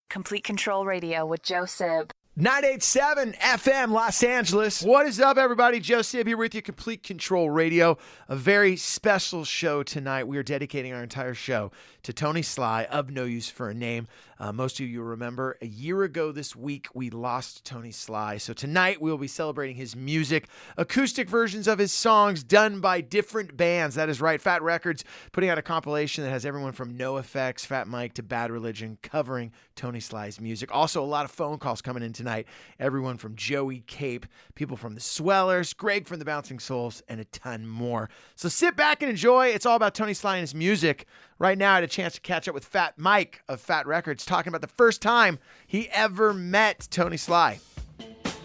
Complete Control Radio with Joe Sib. 987 FM Los Angeles. What is up, everybody? Joe Sib here with you, Complete Control Radio. A very special show tonight. We are dedicating our entire show to Tony Sly of No Use for a Name. Most of you remember a year ago this week, we lost Tony Sly. So tonight we will be celebrating his music, acoustic versions of his songs done by different bands. That is right, Fat Records putting out a compilation that has everyone from NoFX, Fat Mike to Bad Religion covering Tony Sly's music. Also, a lot of phone calls coming in tonight. Everyone from Joey Cape, people from the Swellers, Greg from the Bouncing Souls, and a ton more. So sit back and enjoy. It's all about Tony Sly and his music. Right now, I had a chance to catch up with Fat Mike of Fat Records, talking about the first time he ever met Tony Sly.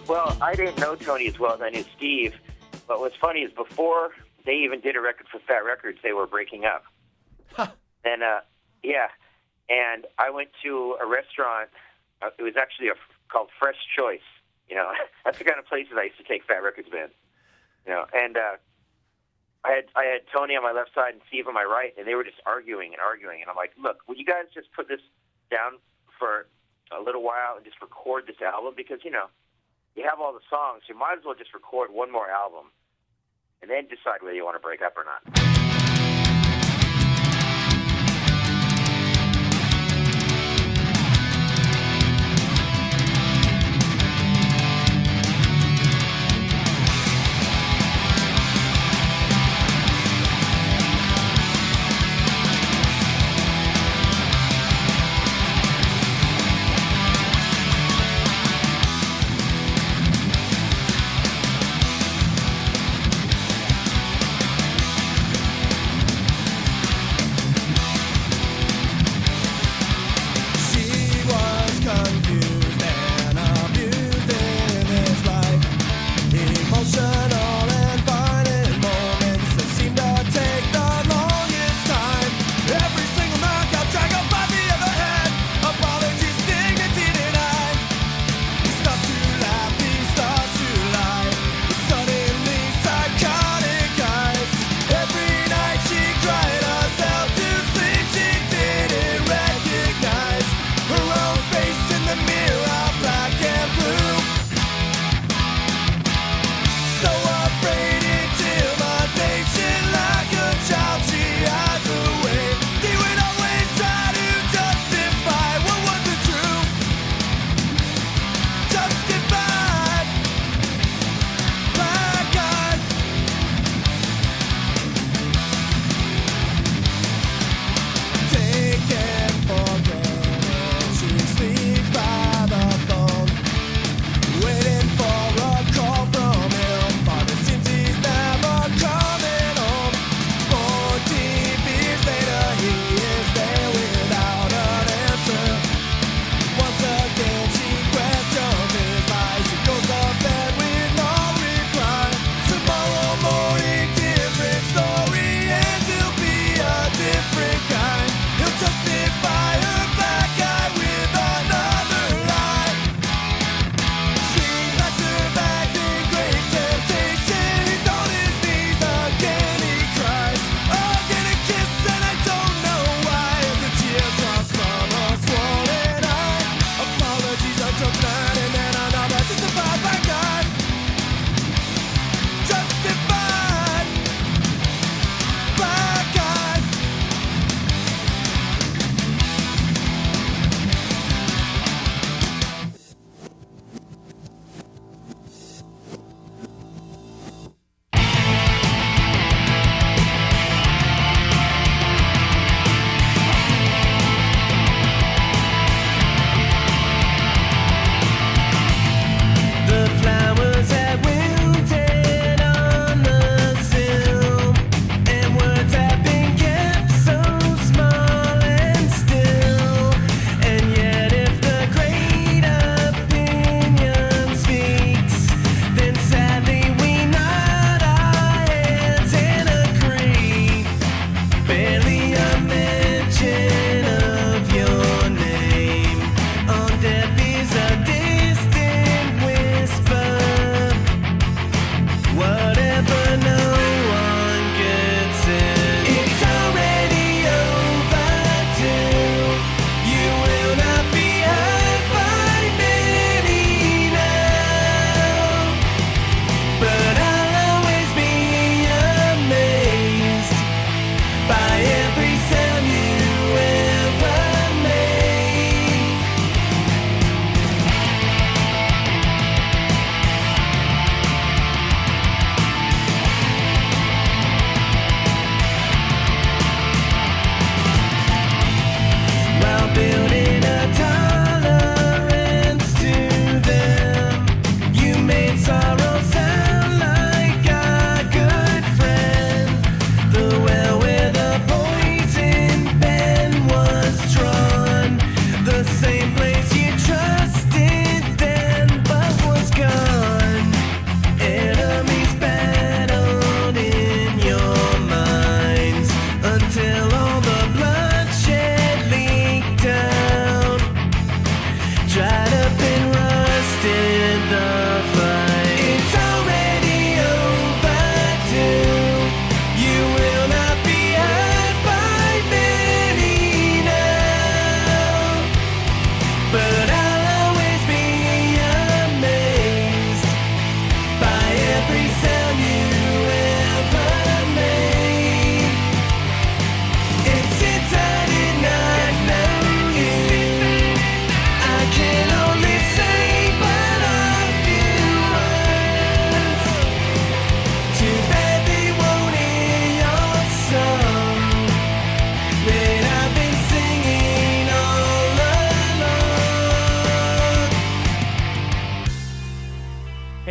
Well, I didn't know Tony as well as I knew Steve, but what's funny is before they even did a record for Fat Records, they were breaking up. Huh. And, and I went to a restaurant. It was actually called Fresh Choice. You know, that's the kind of places I used to take Fat Records band. You know, and I had Tony on my left side and Steve on my right, and they were just arguing. And I'm like, look, would you guys just put this down for a little while and just record this album? Because, you know, you have all the songs. You might as well just record one more album and then decide whether you want to break up or not.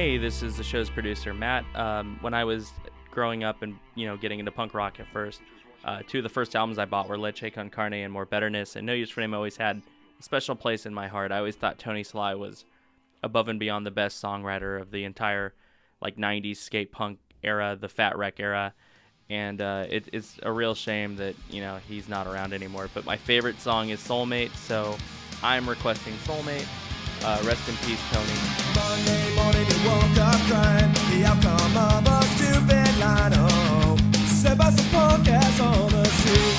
Hey, this is the show's producer, Matt. When I was growing up and, getting into punk rock at first, two of the first albums I bought were Leche Con Carne and More Betterness, and No Use for Name always had a special place in my heart. I always thought Tony Sly was above and beyond the best songwriter of the entire, 90s skate punk era, the Fat Wreck era, and it's a real shame that, he's not around anymore. But my favorite song is Soulmate, so I'm requesting Soulmate. Rest in peace, Tony. Monday morning you woke up crying, the outcome of a stupid line, oh, said by some punk ass on the street.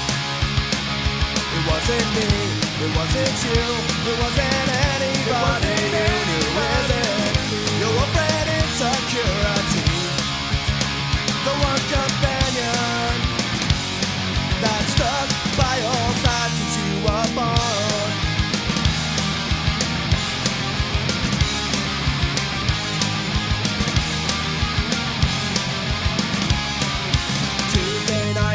It wasn't me, it wasn't you, it wasn't anybody you knew. Was it your old friend insecurity, the one companion that stuck by your side since you were born?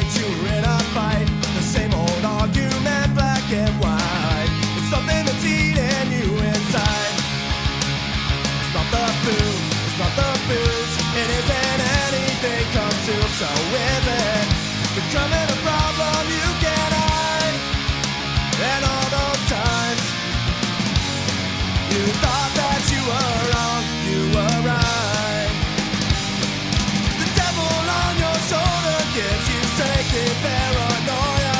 You were in a fight, the same old argument, black and white. It's something that's eating you inside. It's not the food, it's not the booze, it isn't anything consumed. So is it becoming a problem you can't hide? And all those times you thought that you were wrong, you were right. The devil on your shoulder gives you taking paranoia.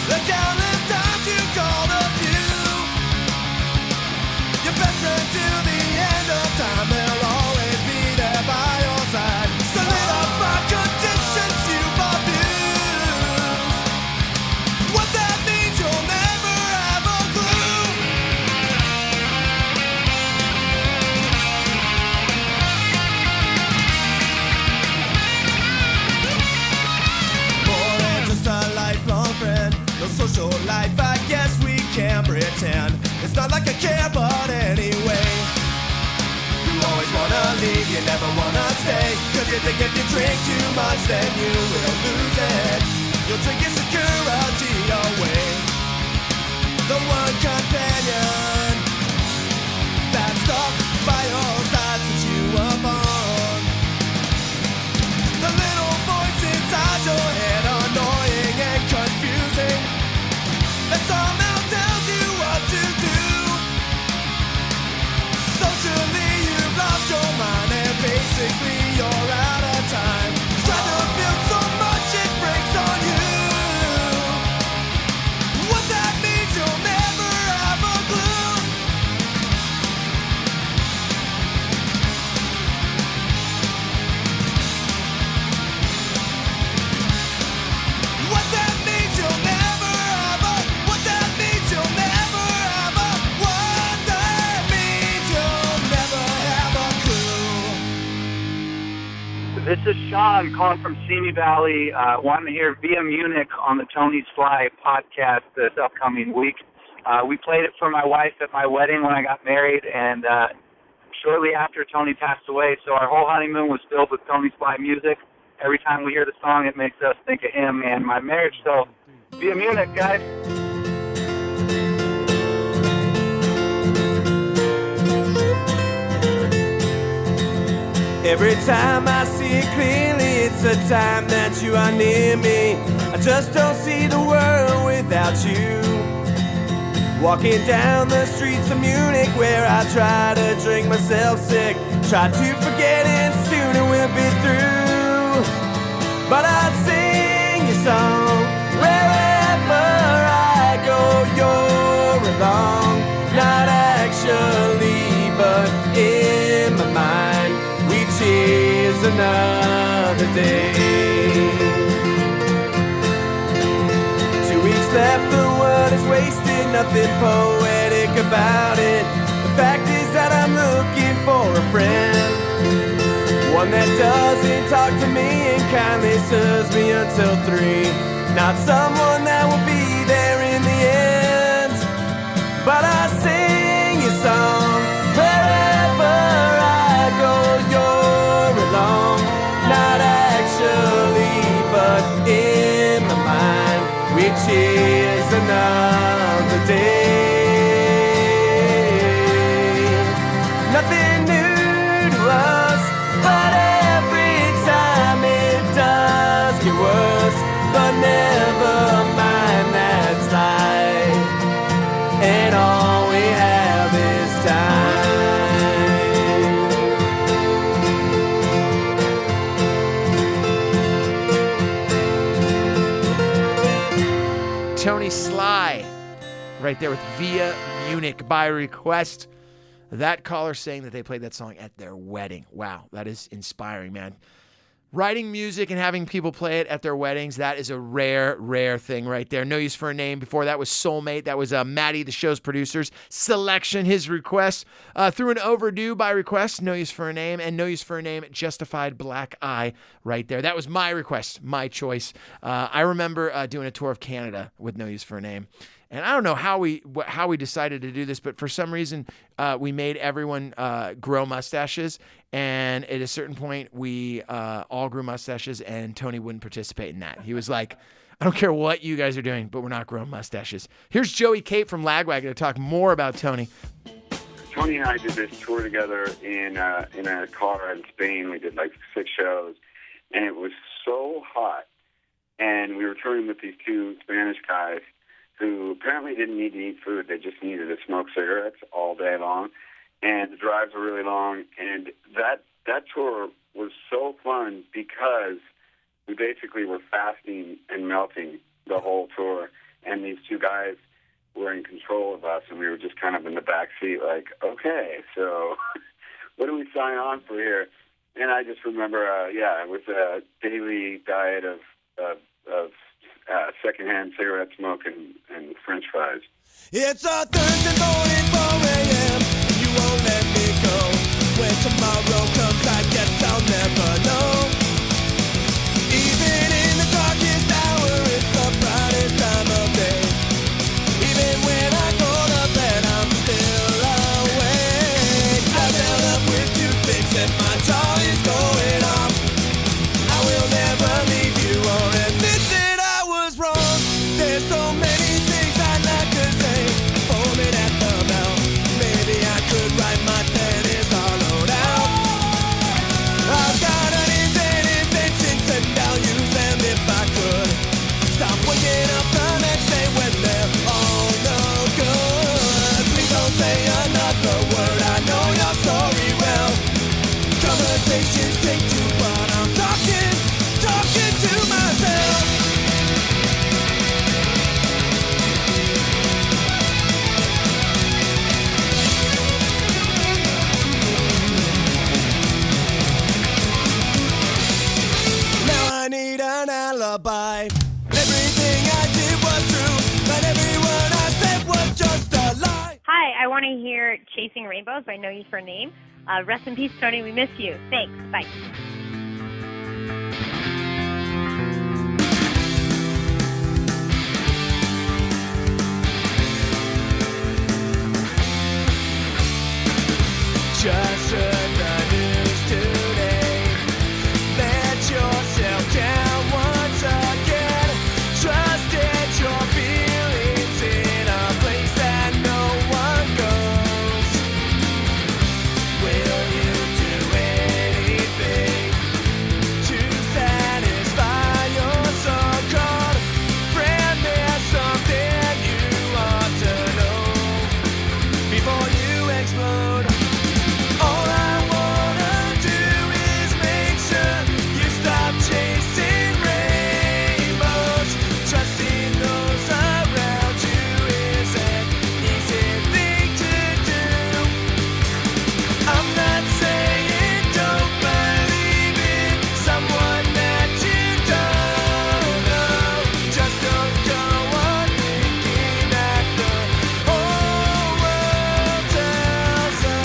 The countless times you called a few. Your best friend till the end of time, they'll always be there by your side. So lit up by conditions you've abused. What that means you'll never have a clue. More than just a lifelong friend, no social life, I guess we can pretend. It's not like I care, but anyway, you always wanna leave, you never wanna stay. Cause you think if you drink too much, then you will lose it. You'll drink your security away. The one companion that stuck by your side since you were born. The little voice inside your head, annoying and confusing, that somehow tells you what to do. Socially you've lost your mind and basically you're out of time. Try to build so much it breaks on you. What that means you'll never have a clue. What that means you'll never have a, what that means you'll never have a, what that means you'll never have a clue. This is Sean calling from Simi Valley, wanting to hear Via Munich on the Tony Sly podcast this upcoming week. We played it for my wife at my wedding when I got married, and shortly after Tony passed away, so our whole honeymoon was filled with Tony Sly music. Every time we hear the song, it makes us think of him and my marriage. So, Via Munich, guys. Every time I see it clearly, it's a time that you are near me. I just don't see the world without you. Walking down the streets of Munich, where I try to drink myself sick, try to forget it, soon it will be through. But I sing your song wherever I go, you're along. Not actually, but in my mind, we cheers another day. 2 weeks left, the world is wasted, nothing poetic about it. The fact is that I'm looking for a friend, one that doesn't talk to me and kindly serves me until 3. Not someone that will be there in the end, but I sing your song wherever I go, you're along. Not actually, but in my mind, we cheers another day. Nothing new to right there with Via Munich by request. That caller saying that they played that song at their wedding. Wow, that is inspiring, man. Writing music and having people play it at their weddings, that is a rare, rare thing right there. No Use for a Name. Before that was Soulmate. That was Maddie, the show's producer's selection, his request. Through an Overdue by request, No Use for a Name. And No Use for a Name, Justified Black Eye right there. That was my request, my choice. I remember doing a tour of Canada with No Use for a Name. And I don't know how we decided to do this, but for some reason, we made everyone grow mustaches. And at a certain point, we all grew mustaches, and Tony wouldn't participate in that. He was like, I don't care what you guys are doing, but we're not growing mustaches. Here's Joey Cape from Lagwagon to talk more about Tony. Tony and I did this tour together in a car in Spain. We did like 6 shows, and it was so hot. And we were touring with these 2 Spanish guys who apparently didn't need to eat food. They just needed to smoke cigarettes all day long. And the drives were really long. And that tour was so fun because we basically were fasting and melting the whole tour. And these 2 guys were in control of us, and we were just kind of in the back seat like, okay, so what do we sign on for here? And I just remember, it was a daily diet of secondhand cigarette smoke and French fries. It's a Thursday morning, 4 a.m. You won't let me go. When tomorrow comes, I guess I'll never know. Even in the darkest hour, it's the brightest time of day. Even when I go to bed, I'm still awake. I fell up with toothpicks and my jaw is going off. I will never leave you or admit that I was wrong. There's so many things I'd like to say. Hold it at the bell. Maybe I could write my pen is hollowed out. I've got uneasy inventions and I'll use them if I could. Stop waking up the next day when they're all no good. Please don't say another word. I know your story well. Conversations take 2, but I'm talking to myself. Now I need an alibi. Everything I did was true, but every word I said was just a lie. Hi, I want to hear Chasing Rainbows by No Use for a Name. Rest in peace, Tony. We miss you. Thanks. Bye. Just heard the news today. Let yourself down once again. Trusted your feelings in a place that no one goes. Will you do anything to satisfy your so-called friend? There's something you ought to know before you explode. All I wanna do is make sure you stop chasing rainbows. Trusting those around you is an easy thing to do. I'm not saying don't believe in someone that you don't know. Just don't go on thinking that the whole world tells a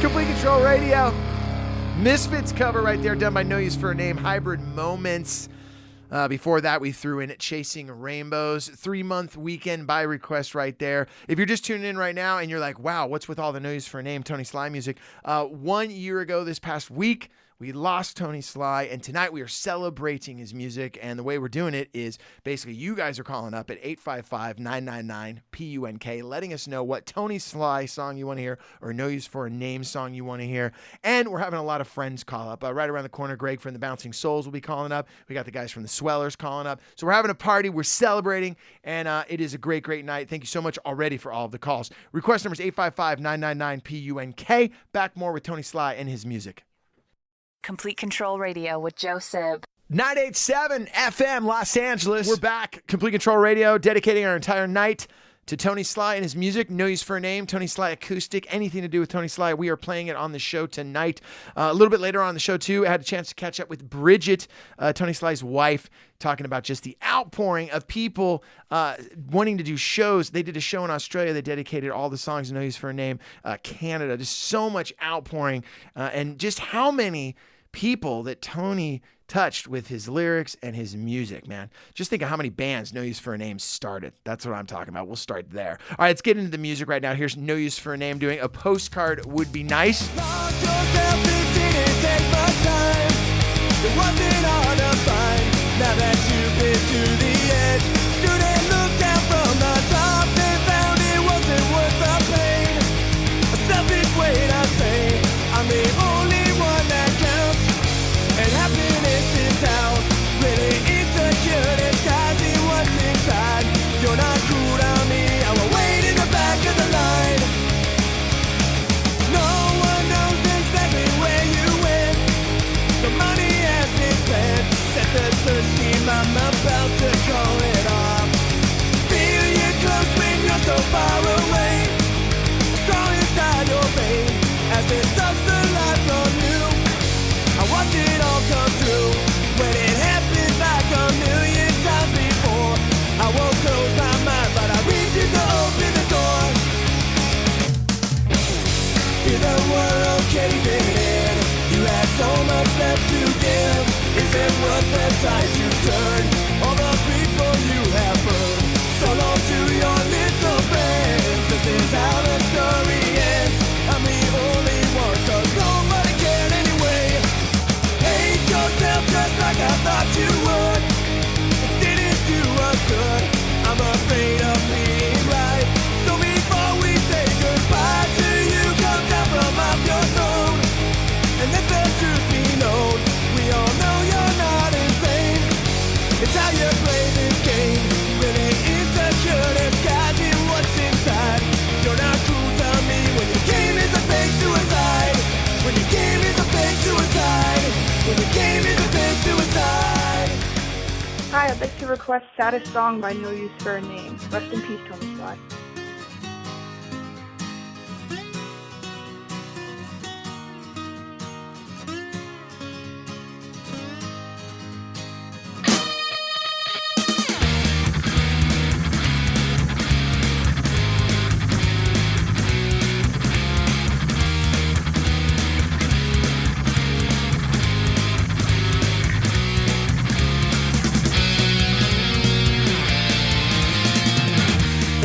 Complete Control Radio. Misfits cover right there, done by No Use for a Name, Hybrid Moments. Before that, we threw in Chasing Rainbows, 3-month weekend by request right there. If you're just tuning in right now and you're like, wow, what's with all the No Use for a Name, Tony Sly music? 1 year ago this past week, we lost Tony Sly, and tonight we are celebrating his music, and the way we're doing it is basically you guys are calling up at 855-999-PUNK, letting us know what Tony Sly song you want to hear or No Use for a Name song you want to hear, and we're having a lot of friends call up. Right around the corner, Greg from the Bouncing Souls will be calling up. We got the guys from the Swellers calling up. So we're having a party, we're celebrating, and it is a great, great night. Thank you so much already for all of the calls. Request number is 855-999-PUNK. Back more with Tony Sly and his music. Complete Control Radio with Joe Sib. 987 FM Los Angeles. We're back. Complete Control Radio, dedicating our entire night to Tony Sly and his music. No Use for a Name, Tony Sly Acoustic, anything to do with Tony Sly. We are playing it on the show tonight. A little bit later on the show, too, I had a chance to catch up with Bridget, Tony Sly's wife, talking about just the outpouring of people wanting to do shows. They did a show in Australia. They dedicated all the songs to No Use for a Name. Canada, just so much outpouring, and just how many people that Tony touched with his lyrics and his music, man. Just think of how many bands No Use for a Name started. That's what I'm talking about. We'll start there. All right, let's get into the music right now. Here's No Use for a Name doing A Postcard Would Be Nice. Lost yourself, it didn't take much time. It wasn't hard to find. Now that you've been to the edge, shouldn't look down from the top and found it wasn't worth the pain. A selfish way to say I'm the only one that counts, and happiness is out. Really insecure, disguising what's inside. You're not cool to me, I will wait in the back of the line. No one knows exactly where you went. The money has been spent. Set the search team, I'm about to call it off. Feel you close when you're so far away. Strong inside your vein as it sucks the life from you. I watch it all come through. When it happens like a million times before, I won't close my mind, but I refuse to open the door. Feel the world caving in. You had so much left to give. Is it worth the tide you turn? All the people you have burned. So long to your little friends. This is how the story ends. I'm the only one, 'cause nobody cared anyway. Hate yourself just like I thought you would. It didn't do us good. I'm afraid of being right. So before we say goodbye to you, come down from off your throne and let the truth be known. We all know you're not insane. It's how you play this game. Really insecure, disguising what's inside. You're not cool to me when your game is a fake suicide. When your game is a fake suicide. When your game is a fake suicide. Hi, I'd like to request Saddest Song by No Use for a Name. Rest in peace, Tony Sly.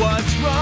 What's wrong?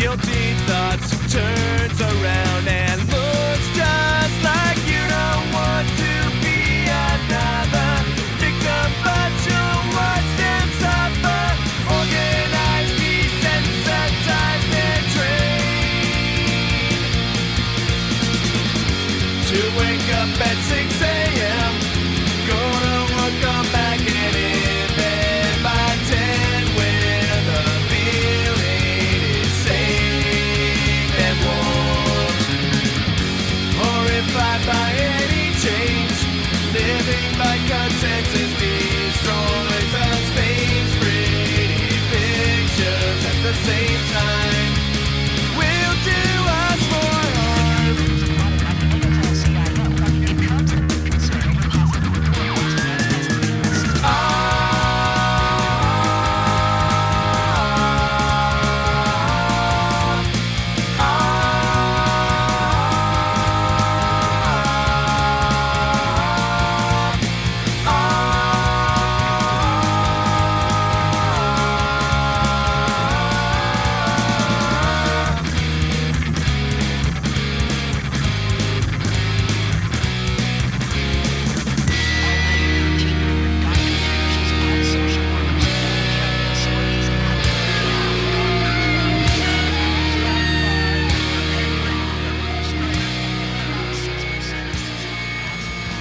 guilty thoughts turns around and looks just like you don't want to be another victim, but you'll watch them suffer. Organized, desensitized, and trained to wake up at 6 a.m. Go to work, come back and in bed by 10 when the feeling is safe and warm. Horrified by any change, living by consensus destroys us. Paints pretty pictures at the same time will do us more harm.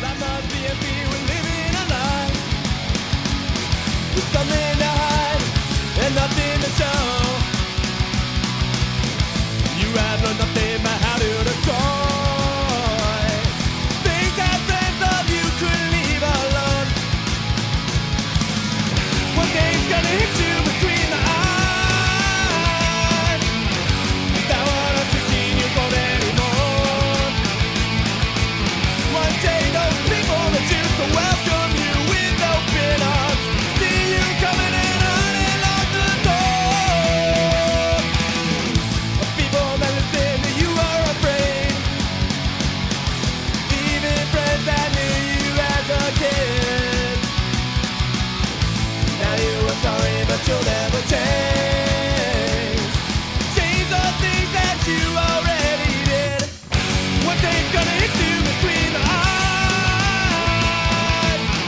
That must be a fear we're living a life with something to hide and nothing to show. You have learned nothing but how to destroy things that friends of you couldn't leave alone. One day's gonna hit you between the eyes. That one of 16 years old anymore. One day those people that used to welcome you with open arms see you coming in unlock the door. People that listen to you are afraid. Even friends that knew you as a kid. Now you are sorry but you'll never change. Change the things that you already did. One day's gonna hit you between the eyes.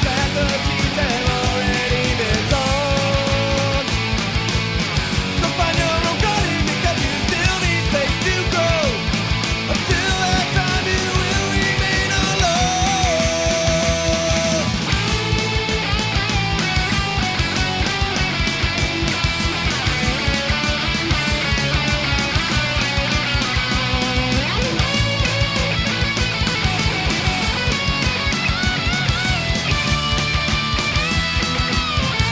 That the keys have already been sold. So find your own garden because you still need space to grow. Until that time you will remain alone.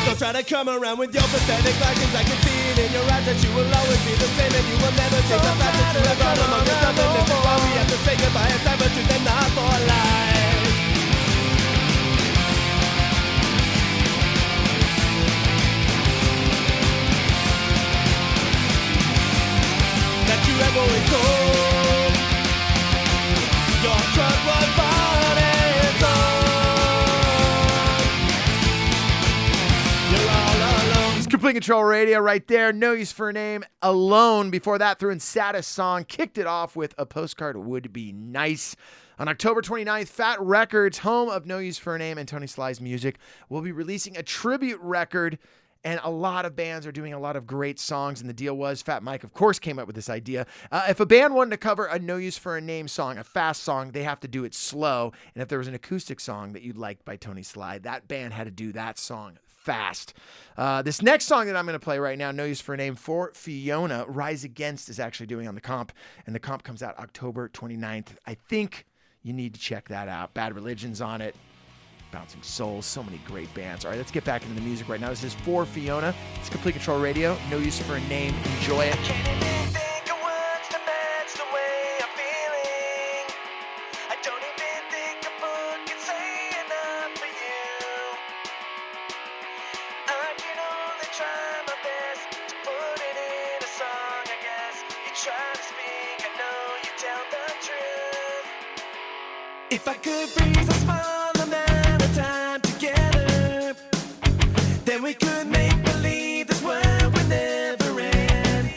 Don't try to come around with your pathetic lies, 'cause I can see it in your eyes that you will always be the same and you will never take the path that you have gone among yourself. And this is why we have to say goodbye at time, but you then not for life. That you have always told your truck was bought and sold. You're all alone. It's Complete Control Radio right there. No Use for a Name, Alone. Before that, threw in Saddest Song. Kicked it off with A Postcard Would Be Nice. On October 29th, Fat Records, home of No Use for a Name and Tony Sly's music, will be releasing a tribute record. And a lot of bands are doing a lot of great songs. And the deal was, Fat Mike, of course, came up with this idea. If a band wanted to cover a No Use for a Name song, a fast song, they have to do it slow. And if there was an acoustic song that you liked by Tony Sly, that band had to do that song fast. This next song that I'm going to play right now, No Use for a Name, for Fiona, Rise Against is actually doing on the comp. And the comp comes out October 29th. I think you need to check that out. Bad Religion's on it. Bouncing Souls, so many great bands. All right, let's get back into the music right now. This is For Fiona. It's Complete Control Radio. No Use for a Name. Enjoy it. If I could freeze a small amount of time together, then we could make believe this world would never end.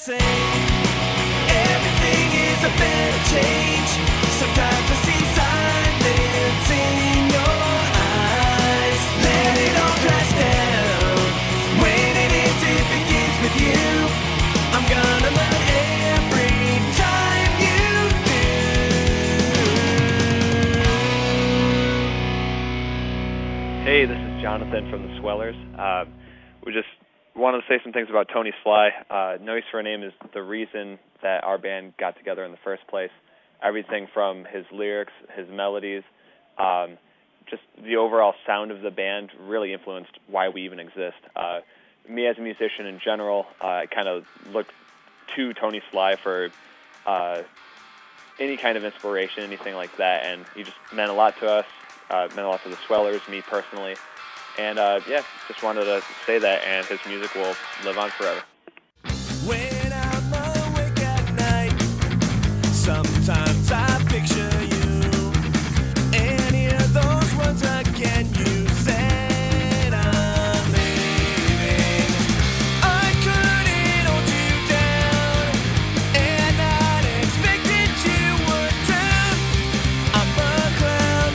same. Everything is a better change. Sometimes I see silence in your eyes. Let it all crash down. When it ends, it begins with you. I'm gonna learn every time you do. Hey, this is Jonathan from the Swellers. We just wanted to say some things about Tony Sly. No Use for a Name is the reason that our band got together in the first place. Everything from his lyrics, his melodies, just the overall sound of the band really influenced why we even exist. Me as a musician in general, I kind of looked to Tony Sly for any kind of inspiration, anything like that, and he just meant a lot to us, meant a lot to the Swellers, me personally. And just wanted to say that, and his music will live on forever. When I'm awake at night, sometimes I picture you and hear those words again. You said I'm leaving. I couldn't hold you down, and I'd expected you would drown. I'm a clown,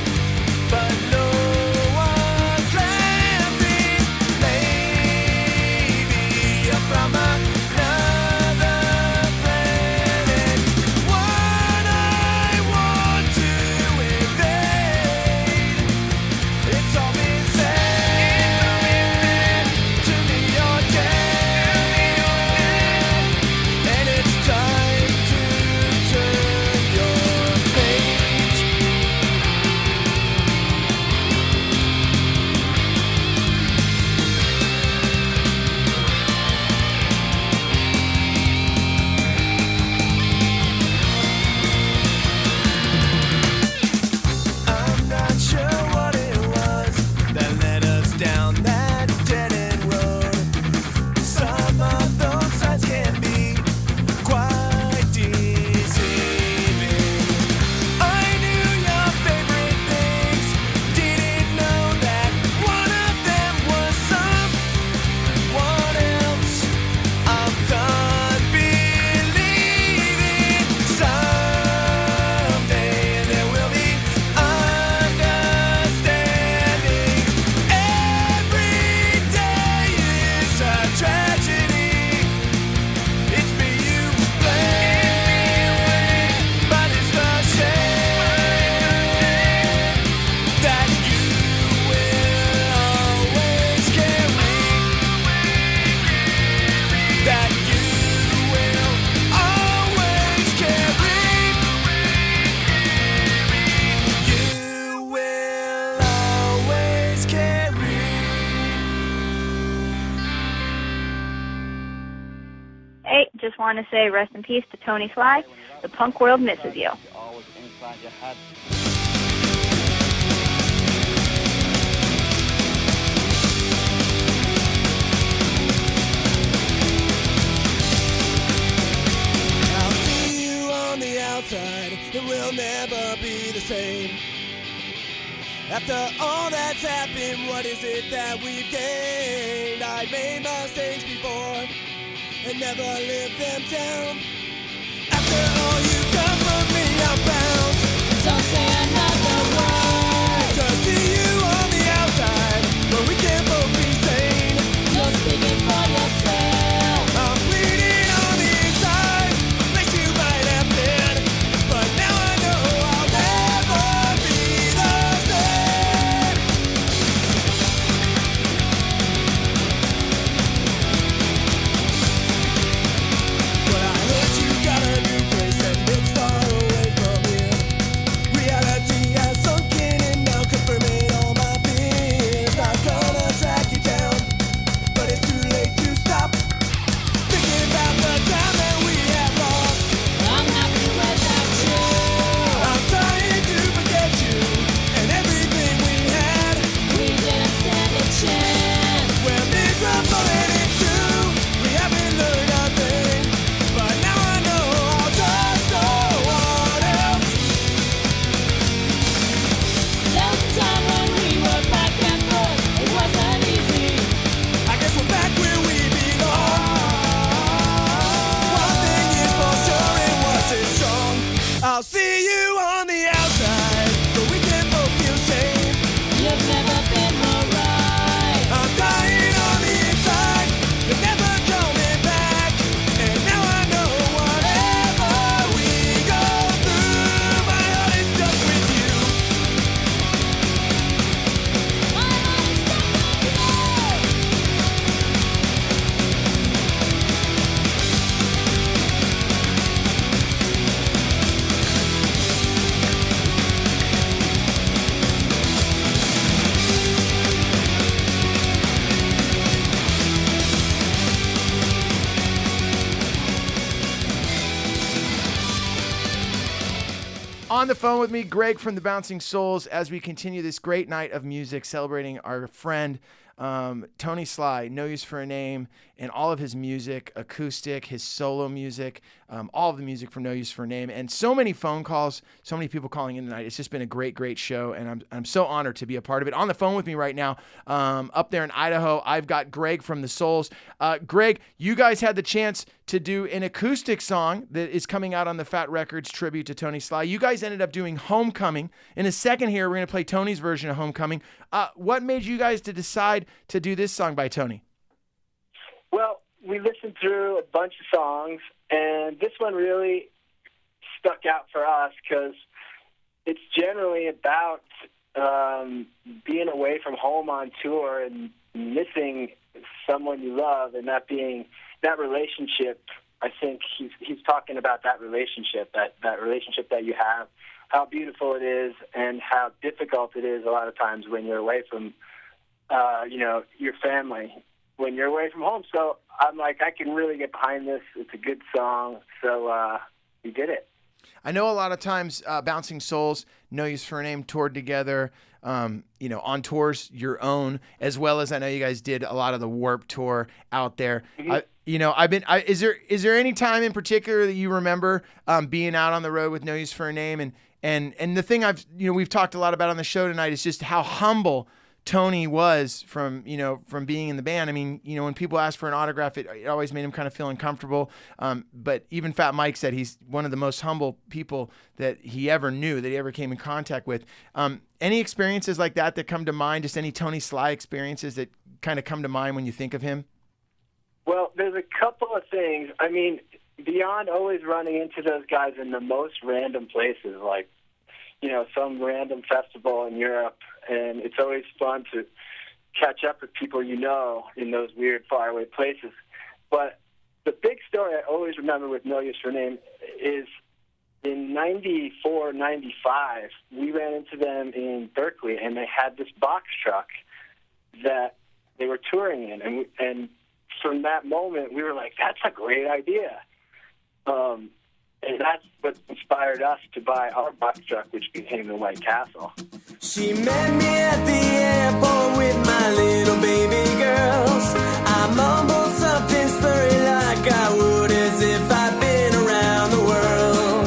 but no one's laughing. Maybe you're from another planet. What I want to invade. It's all been said to me or dead, and it's time to turn your page. I'm not sure what it was that led us down that dead-end road. Some of those signs can be quite deceiving. I knew your favorite things, didn't know that one of them was someone else. I'm done believing someday there will be understanding. Every day is a tragedy. It's me you blame, but it's the shame that you will always carry. That you will always carry. You will always carry. Hey, just want to say rest in peace to Tony Sly. The punk world misses you. Always inside your head. I'll see you on the outside. It will never be the same. After all that's happened, what is it that we've gained? I made mistakes before and never lived them down. After all you've done for me, I'm bound. Don't say another word. To see you on the outside, but we can't both be sane. You're speaking for yourself. I'm bleeding on the inside, place you might have been, but now I know I'll never be the same. But I heard you got a new place and On the phone with me, Greg from the Bouncing Souls, as we continue this great night of music celebrating our friend Tony Sly, No Use for a Name, and all of his music, acoustic, his solo music, all of the music from No Use for a Name, and so many phone calls, so many people calling in tonight. It's just been a great, great show, and I'm so honored to be a part of it. On the phone with me right now, up there in Idaho, I've got Greg from the Souls. Greg, you guys had the chance to do an acoustic song that is coming out on the Fat Records tribute to Tony Sly. You guys ended up doing Homecoming. In a second here, we're going to play Tony's version of Homecoming. What made you guys to decide to do this song by Tony? Well, we listened through a bunch of songs, and this one really stuck out for us because it's generally about being away from home on tour and missing someone you love, and that relationship. I think he's talking about that relationship that you have, how beautiful it is, and how difficult it is a lot of times when you're away from your family, when you're away from home. So I'm like, I can really get behind this. It's a good song, so we did it. I know a lot of times Bouncing Souls, No Use for a Name toured together, on tours your own, as well as I know you guys did a lot of the Warped Tour out there. Mm-hmm. Is there any time in particular that you remember being out on the road with No Use for a Name? And the thing we've talked a lot about on the show tonight is just how humble Tony was from being in the band. I mean, when people ask for an autograph, it always made him kind of feel uncomfortable. But even Fat Mike said he's one of the most humble people that he ever knew, that he ever came in contact with. Any experiences like that come to mind? Just any Tony Sly experiences that kind of come to mind when you think of him? Well, there's a couple of things. I mean, beyond always running into those guys in the most random places, like, some random festival in Europe, and it's always fun to catch up with people in those weird, faraway places. But the big story I always remember with No Use for a Name is in 94, 95, we ran into them in Berkeley, and they had this box truck that they were touring in. And from that moment, we were like, that's a great idea. And that's what inspired us to buy our box truck, which became the White Castle. She met me at the airport with my little baby girls. I mumbled something slurry like I would as if I'd been around the world.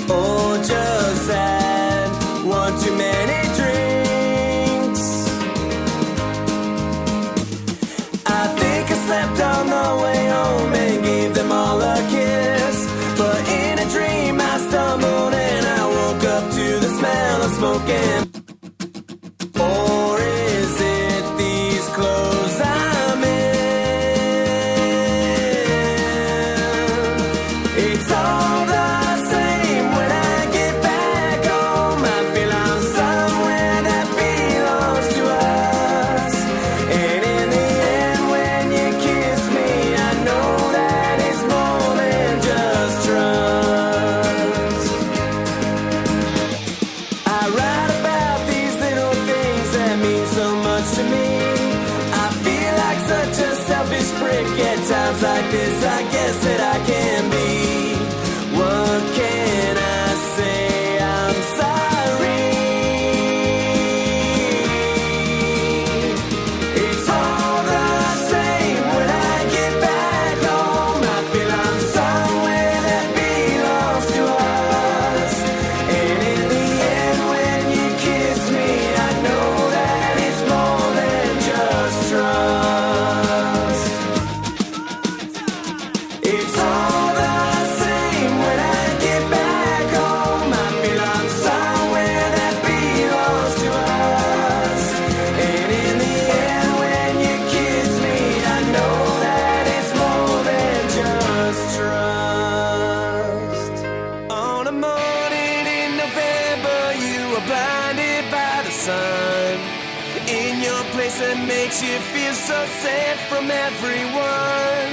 Oh, just had one too many drinks. I think I slept on the way home and gave them all a kiss. But in a dream I stumbled and I woke up to the smell of smoking. Or is it these clothes I'm in? It's all the same when I get back home. I feel I'm somewhere that belongs to us. And in the end when you kiss me, I know that it's more than just trust. I write about these little things that mean so much to me. I feel like such a selfish prick at times like this. I guess that I can be. What can I say? I'm sorry. It's all the same when I get back home. I feel I'm somewhere that belongs to us. And in the end when you kiss me, I know that it's more than just trust. It's all the same when I get back home. I feel I'm somewhere that belongs to us. And in the end when you kiss me, I know that it's more than just trust. On a morning in November, you were blinded by the sun. In your place that makes you feel so safe from everyone.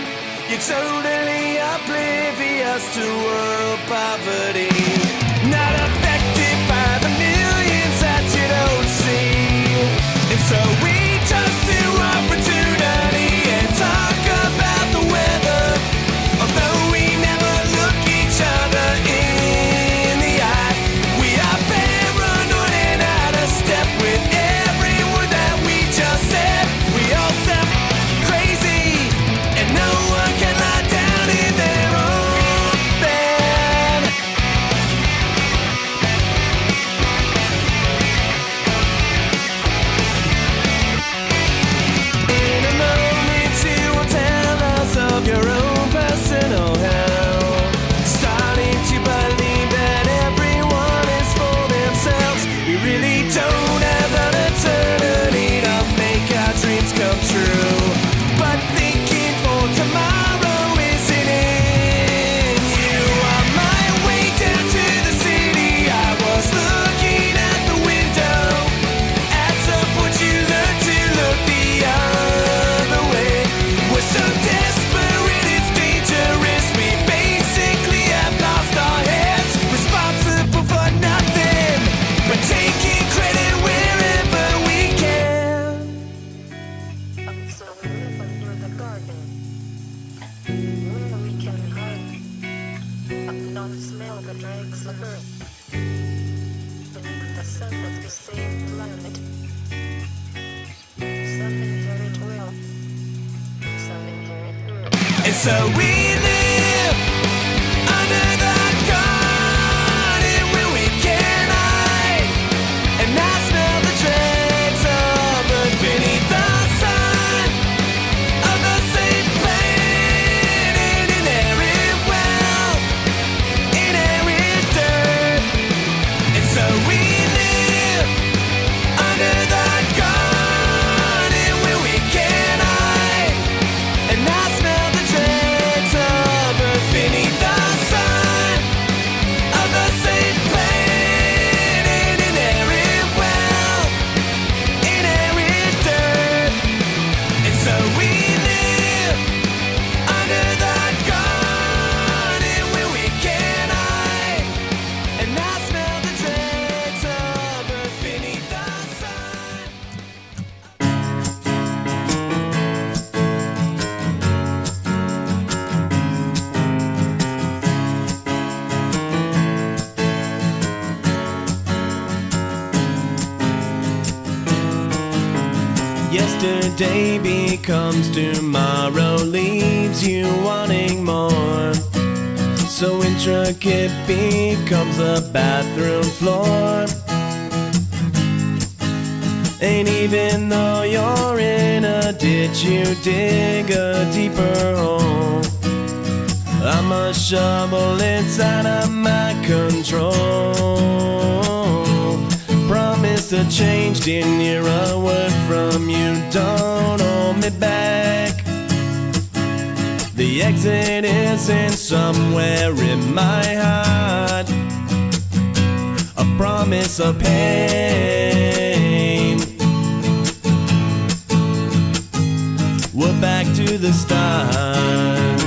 You're totally oblivious to world poverty. Not affected by the millions that you don't see. And so we toast to opportunity and talk about the weather. Although we never look each other in the eye, we live under the garden, where we can hide, not smell the dregs of earth, beneath the sun of the same planet. Some inherit wealth, some inherit earth. And so we live under the garden where we can hide and not smell the dregs of earth beneath the sun of the same planet. Inherit wealth, inherit dirt. And so we live under the garden where we can hide and not smell the dregs of earth beneath the sun of the same planet. Inherit wealth, inherit dirt. And so we live under the garden where we can hide and not smell the dregs of earth beneath the sun. Yesterday becomes tomorrow, leaves you wanting more. So intricate becomes a bathroom floor. And even though you're in a ditch, you dig a deeper hole. I'm a shovel, it's out of my control. Promise a change, didn't hear a word from you, don't hold me back. The exit isn't somewhere in my heart. A promise of pain. We're back to the start.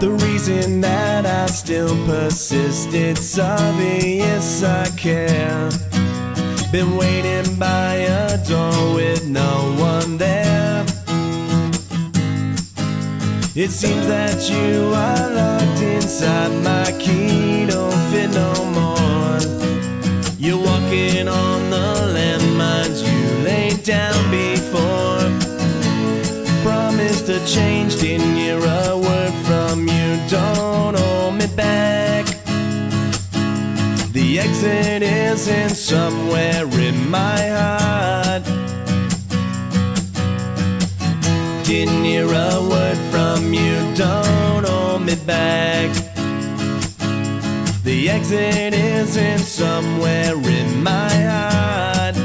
The reason that I still persist, it's obvious I care. Been waiting by a door with no one there. It seems that you are locked inside, my key don't fit no more. You're walking on the landmines you laid down before. Promised a change, didn't hear a word from you, don't hold me back. The exit isn't somewhere in my heart. Didn't hear a word from you, don't hold me back. The exit isn't somewhere in my heart.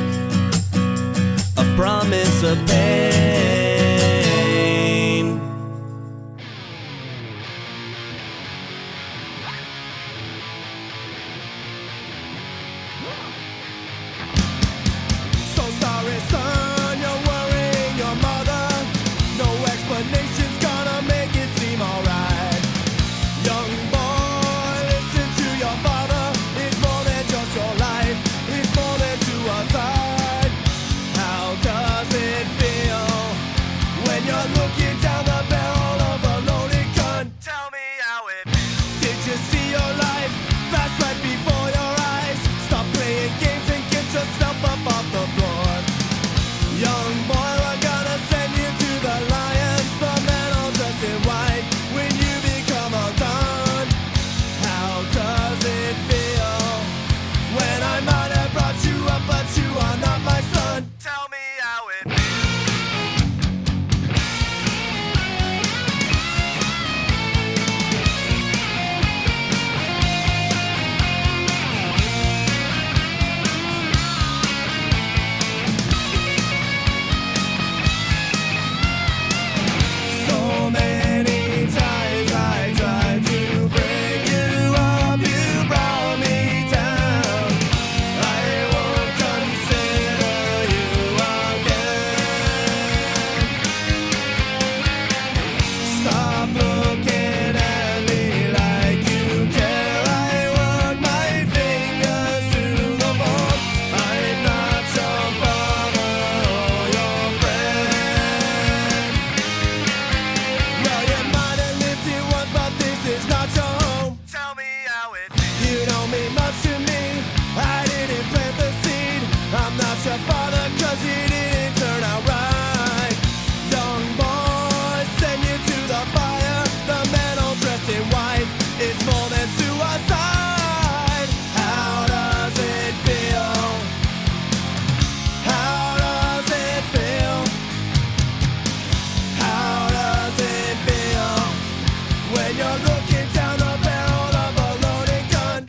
A promise of pain. So sorry, son, you're worrying your mother. No explanation's gonna make it seem alright. Young boy, listen to your father. It's more than just your life. It's more than suicide. How does it feel when you're looking down the barrel of a loaded gun? Tell me how it feels. Did you see your life flash right before your eyes? Stop playing games and get yourself up off the floor. Young boy, we're gonna send you to the lions. The man all dressed in white when you become undone. How does it feel when I might have brought you up, but you are not my son? Tell me how it feels.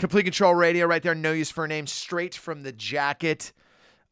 Complete Control Radio right there. No Use for a Name. Straight from the Jacket.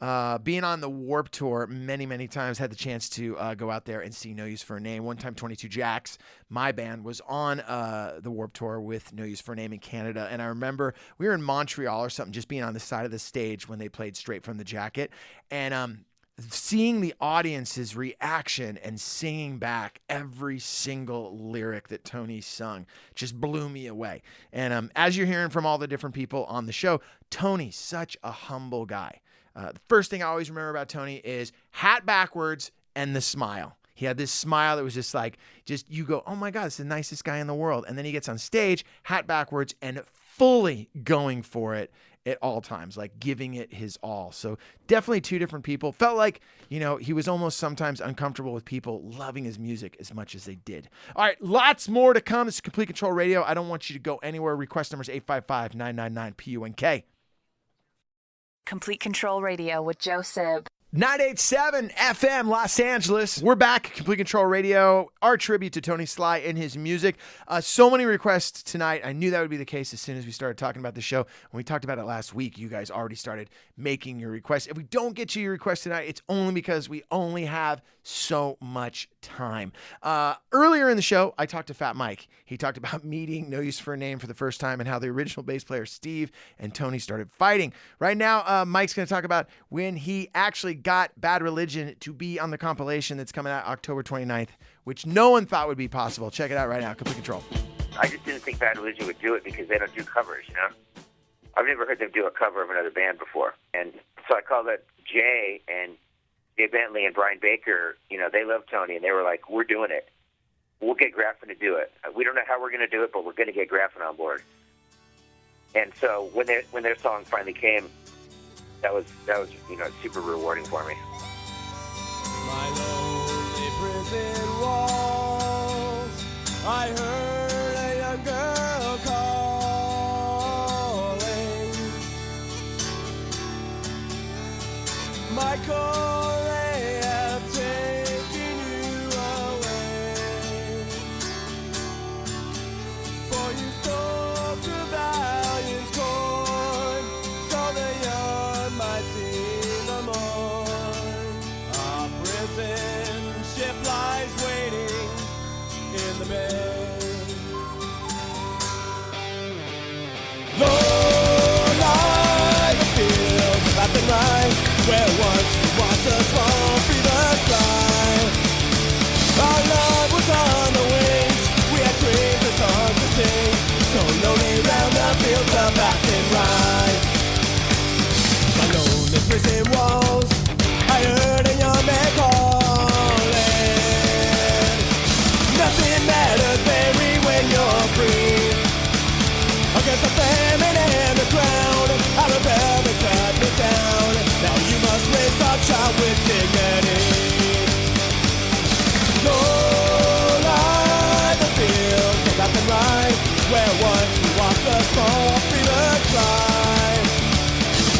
Being on the Warp Tour many, many times, had the chance to go out there and see No Use for a Name. One time, 22 Jacks, my band, was on the Warp Tour with No Use for a Name in Canada. And I remember we were in Montreal or something, just being on the side of the stage when they played Straight from the Jacket. And seeing the audience's reaction and singing back every single lyric that Tony sung just blew me away. And as you're hearing from all the different people on the show, Tony's such a humble guy. The first thing I always remember about Tony is hat backwards and the smile. He had this smile that was just like, you go, oh my God, it's the nicest guy in the world. And then he gets on stage, hat backwards, and fully going for it at all times, like giving it his all. So definitely two different people. Felt like, he was almost sometimes uncomfortable with people loving his music as much as they did. All right, lots more to come. This is Complete Control Radio. I don't want you to go anywhere. Request number is 855-999-PUNK. Complete Control Radio with Joe Sib. 987 FM Los Angeles. We're back. Complete Control Radio. Our tribute to Tony Sly and his music. So many requests tonight. I knew that would be the case as soon as we started talking about the show. When we talked about it last week, you guys already started making your requests. If we don't get you your request tonight, it's only because we only have so much time. Earlier in the show, I talked to Fat Mike. He talked about meeting No Use for a Name for the first time and how the original bass player Steve and Tony started fighting. Right now, Mike's going to talk about when he actually got Bad Religion to be on the compilation that's coming out October 29th, which no one thought would be possible. Check it out right now. Complete Control. I just didn't think Bad Religion would do it because they don't do covers, I've never heard them do a cover of another band before. And so I called up Jay and Jay Bentley and Brian Baker. They love Tony, and they were like, we're doing it. We'll get Graffin to do it. We don't know how we're going to do it, but we're going to get Graffin on board. And so when their song finally came, that was super rewarding for me. My lonely prison walls, I heard a young girl calling. My call, they have taken you away, for you stole to Valiant's corn, so the young might see the morn. Our prison ship lies waiting in the bay. Low lie the fields of left and right, where once was a small fever fly. Our love was on the wings, we had dreams and songs to sing, so lonely round the fields of left and right. My lonely prison walls, I heard a young man calling. Nothing matters, Mary, when you're free. Against the famine and the crown, I rebelled and cut me down. Now you must raise our child with dignity. Low lie the fields of left and right, where once we watched the small feelers fly.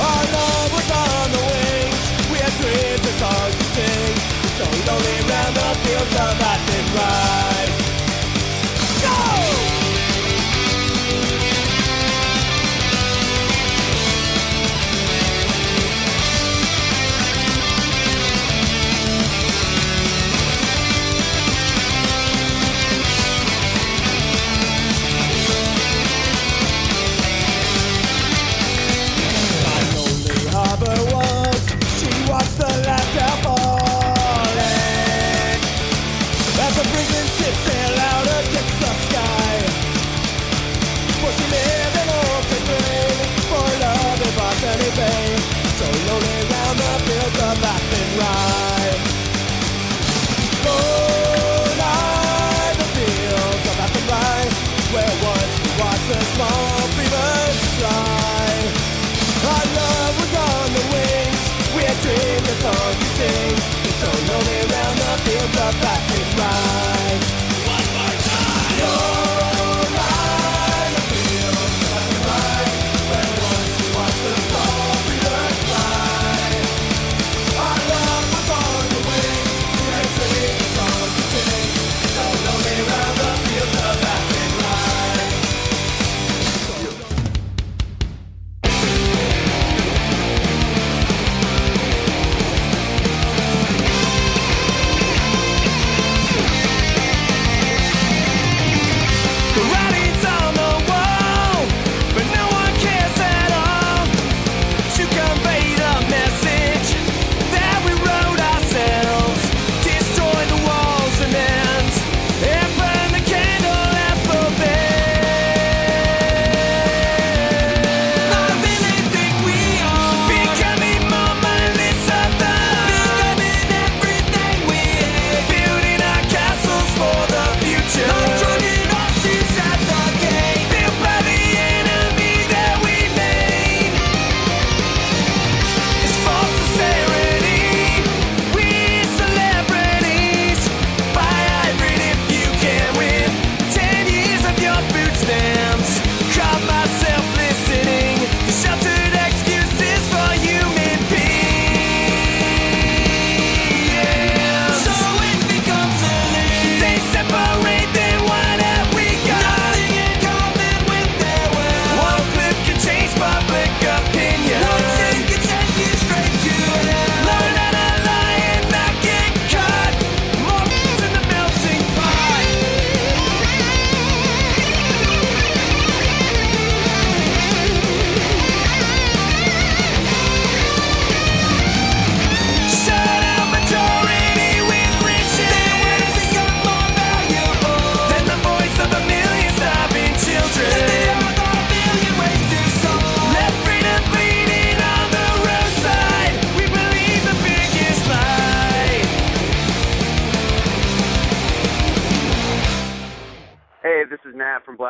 Our love was on the wings, we had dreams and songs to sing, so lonely round the fields of left and right. Go! Watch the last hour falling as the prison ship sailed out against the sky. For she lived an open grave for love and botany bay, so lonely round the fields of left and right. Oh, lie the fields of left and right, where once we watched the small beavers fly. Our love was on the wings, we had dreams and songs to sing, it's so lonely round the fields of black and white. One more time! You're right, the fields of black and white, where once we watched the small beavers fly. Our love was on the wings, we had dreams and songs to sing, it's so lonely round the fields of black and white. So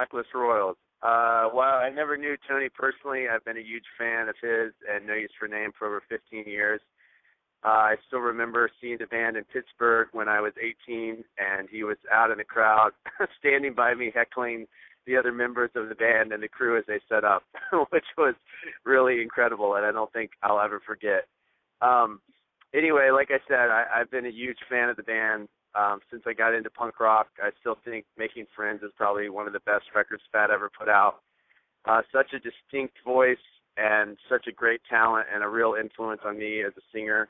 Blacklist Royals. While I never knew Tony personally, I've been a huge fan of his and No Use for a Name for over 15 years. I still remember seeing the band in Pittsburgh when I was 18, and he was out in the crowd standing by me heckling the other members of the band and the crew as they set up, which was really incredible, and I don't think I'll ever forget. Anyway, like I said, I've been a huge fan of the band since I got into punk rock. I still think Making Friends is probably one of the best records Fat ever put out. Such a distinct voice and such a great talent and a real influence on me as a singer.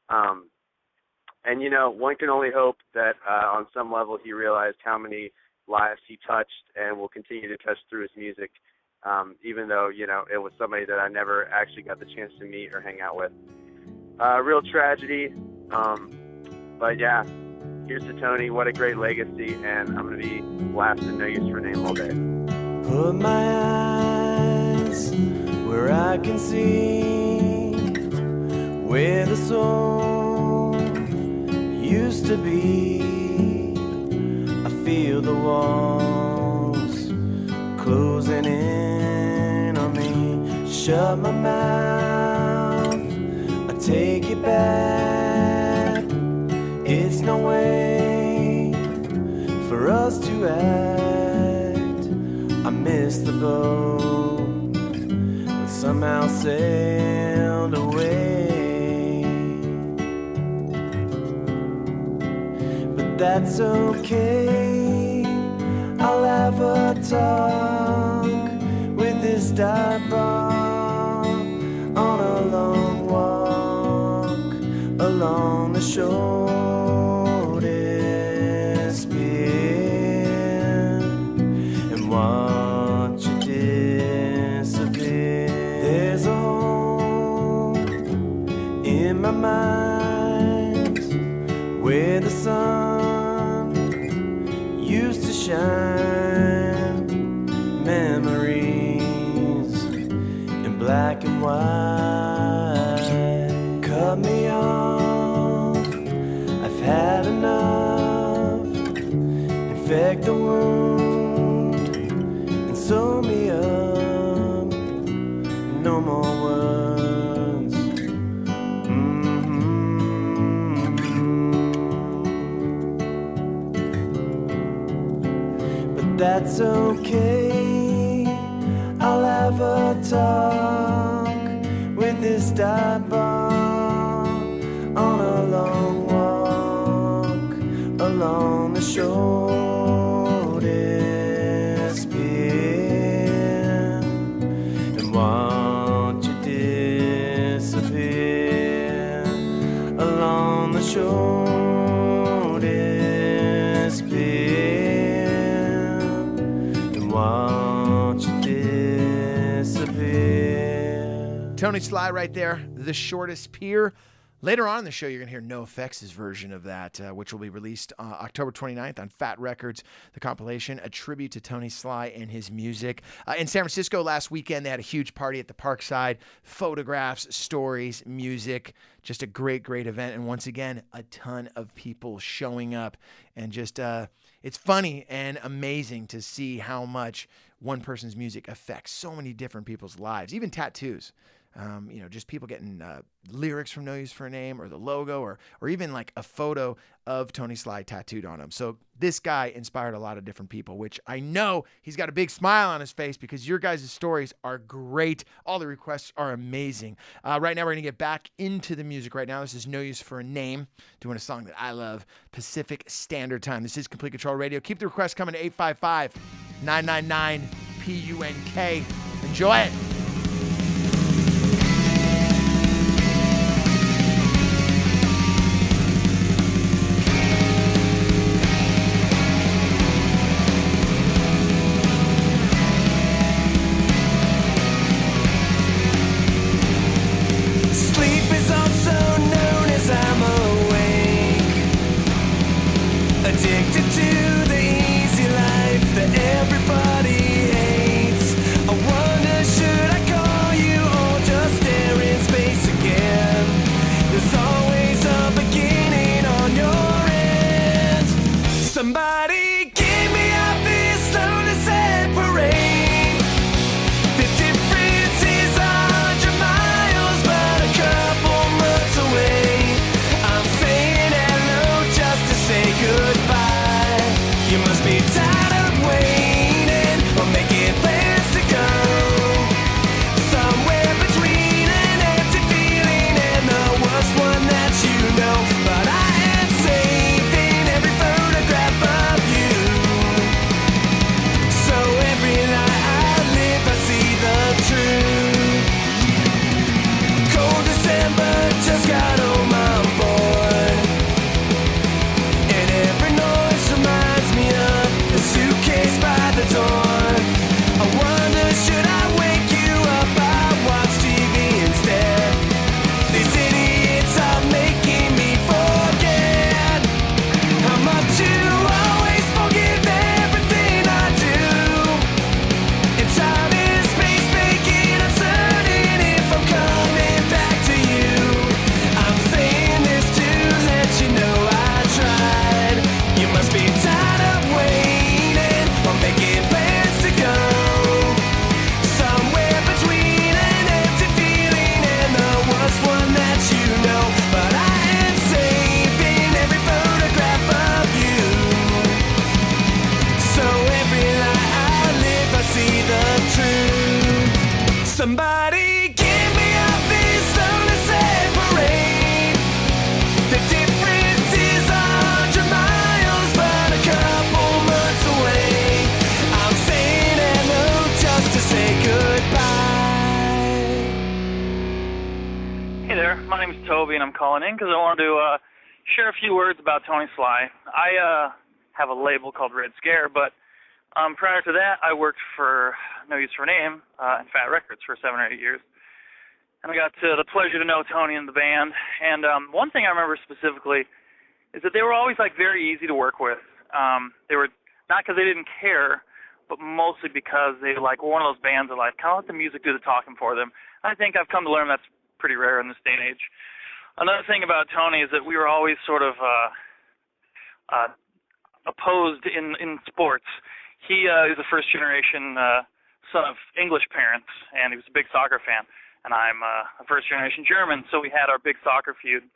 And, you know, one can only hope that on some level he realized how many lives he touched and will continue to touch through his music, even though, you know, it was somebody that I never actually got the chance to meet or hang out with. Real tragedy, but yeah, here's to Tony. What a great legacy, and I'm going to be blasting No Use for a Name all day. Put my eyes where I can see, where the soul used to be. I feel the walls closing in on me. Shut my mouth, I take it back. It's no way for us to act. I missed the boat, but somehow sailed away. But that's okay, I'll have a talk with this dive bar on a long walk along the shortest pier, and watch you disappear. There's a hole in my mind where the sun used to shine. Memories in black and white. Cut me off, I've had enough. Infect the wound and sew me up. No more words. But that's okay, I'll have a talk with this dive bar on a long walk along the shortest pier, and watch you disappear along the shortest pier, and watch you disappear. Tony Sly right there, The Shortest Pier. Later on in the show, you're going to hear NoFX's version of that, which will be released October 29th on Fat Records, the compilation, a tribute to Tony Sly and his music. In San Francisco last weekend, they had a huge party at the Parkside. Photographs, stories, music, just a great, great event. And once again, a ton of people showing up. And just, it's funny and amazing to see how much one person's music affects so many different people's lives, even tattoos. You know, just people getting lyrics from No Use for a Name or the logo or even like a photo of Tony Sly tattooed on him. So this guy inspired a lot of different people, which I know he's got a big smile on his face because your guys' stories are great. All the requests are amazing. Right now, we're going to get back into the music right now. This is No Use for a Name, doing a song that I love, Pacific Standard Time. This is Complete Control Radio. Keep the requests coming to 855-999-PUNK. Enjoy it. Addicted to the easy life that everybody hates. I wonder, should Somebody give me a fist on a separate. The difference is 100 miles, but a couple months away. I'm saying hello just to say goodbye. Hey there, my name is Toby, and I'm calling in because I wanted to share a few words about Tony Sly. I have a label called Red Scare, but prior to that, I worked for No Use for a Name and Fat Records for 7 or 8 years. And I got the pleasure to know Tony and the band. And one thing I remember specifically is that they were always like very easy to work with. They were not because they didn't care, but mostly because they were like one of those bands that like kind of let the music do the talking for them. I think I've come to learn that's pretty rare in this day and age. Another thing about Tony is that we were always sort of opposed in sports. He is a first-generation son of English parents, and he was a big soccer fan. And I'm a first-generation German, so we had our big soccer feud.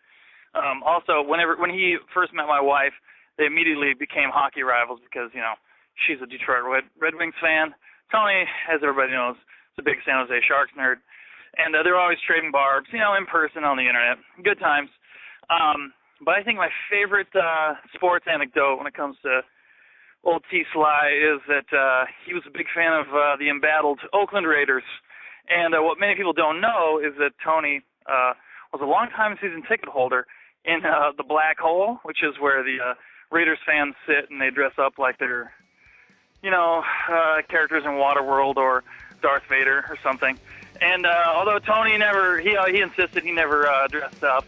Also, when he first met my wife, they immediately became hockey rivals because, you know, she's a Detroit Red Wings fan. Tony, as everybody knows, is a big San Jose Sharks nerd. And they were always trading barbs, you know, in person on the internet. Good times. But I think my favorite sports anecdote when it comes to old T. Sly is that he was a big fan of the embattled Oakland Raiders. And what many people don't know is that Tony was a long-time season ticket holder in the Black Hole, which is where the Raiders fans sit and they dress up like they're, you know, characters in Waterworld or Darth Vader or something. And although Tony never, he insisted he never dressed up.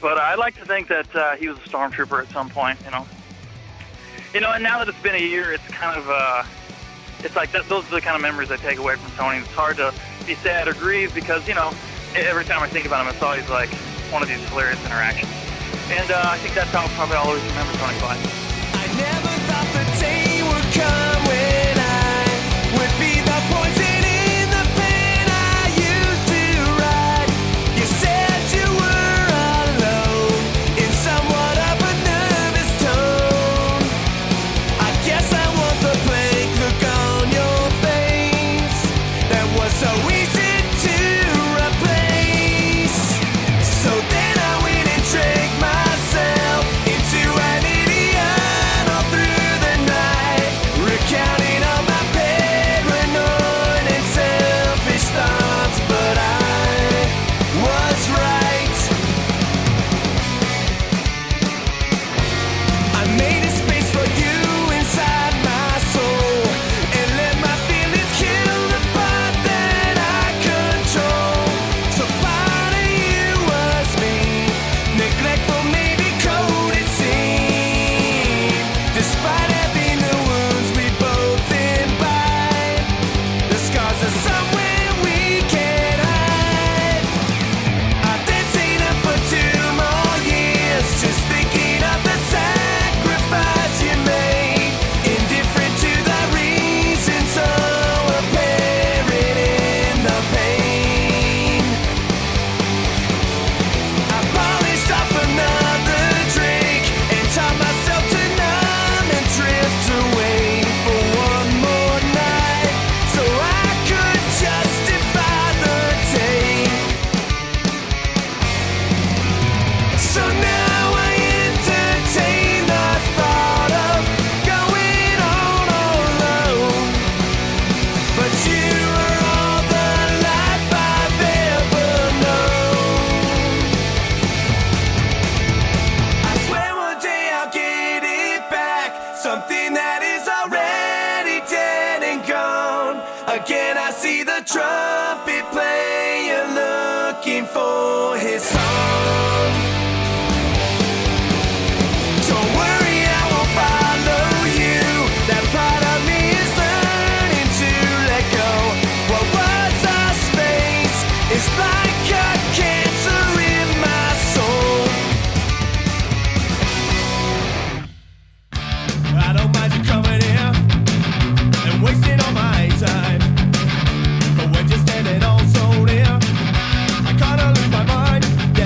But I like to think that he was a stormtrooper at some point, you know. You know, and now that it's been a year, it's kind of, it's like those are the kind of memories I take away from Tony. It's hard to be sad or grieve because, you know, every time I think about him, it's always like one of these hilarious interactions. And I think that's how I'll probably always remember Tony Sly. I never thought the day would come when I would be the poison in the pen I used to write. You said you were alone in somewhat of a nervous tone. I guess I was the blank look on your face that was so easy to replace. So then I went and tricked myself into an idiot all through the night, recounting all my paranoid and selfish thoughts, but I was right. I made a space for you inside my soul and let my feelings kill the part that I control. So part of you was me, neglectful, maybe cold it seemed. Despite having the wounds we both imbibe, the scars are somewhere we can't hide. I then stayed up for 2 more years, just thinking of the sacrifice you made, indifferent to the reason so apparent in the pain. I polished off another drink and taught myself to numb and drift away for one more night, so I could justify the take. So now I entertain the thought of going on alone, but you are all the life I've ever known. I swear one day I'll get it back, something that is already dead and gone. Again I see the trumpet player looking for his song. Don't worry, I won't follow you. That part of me is learning to let go. What was our space is like a cancer in my soul. I don't mind you coming here and wasting all my time, but when you're standing all so near, I kinda lose my mind. Yeah.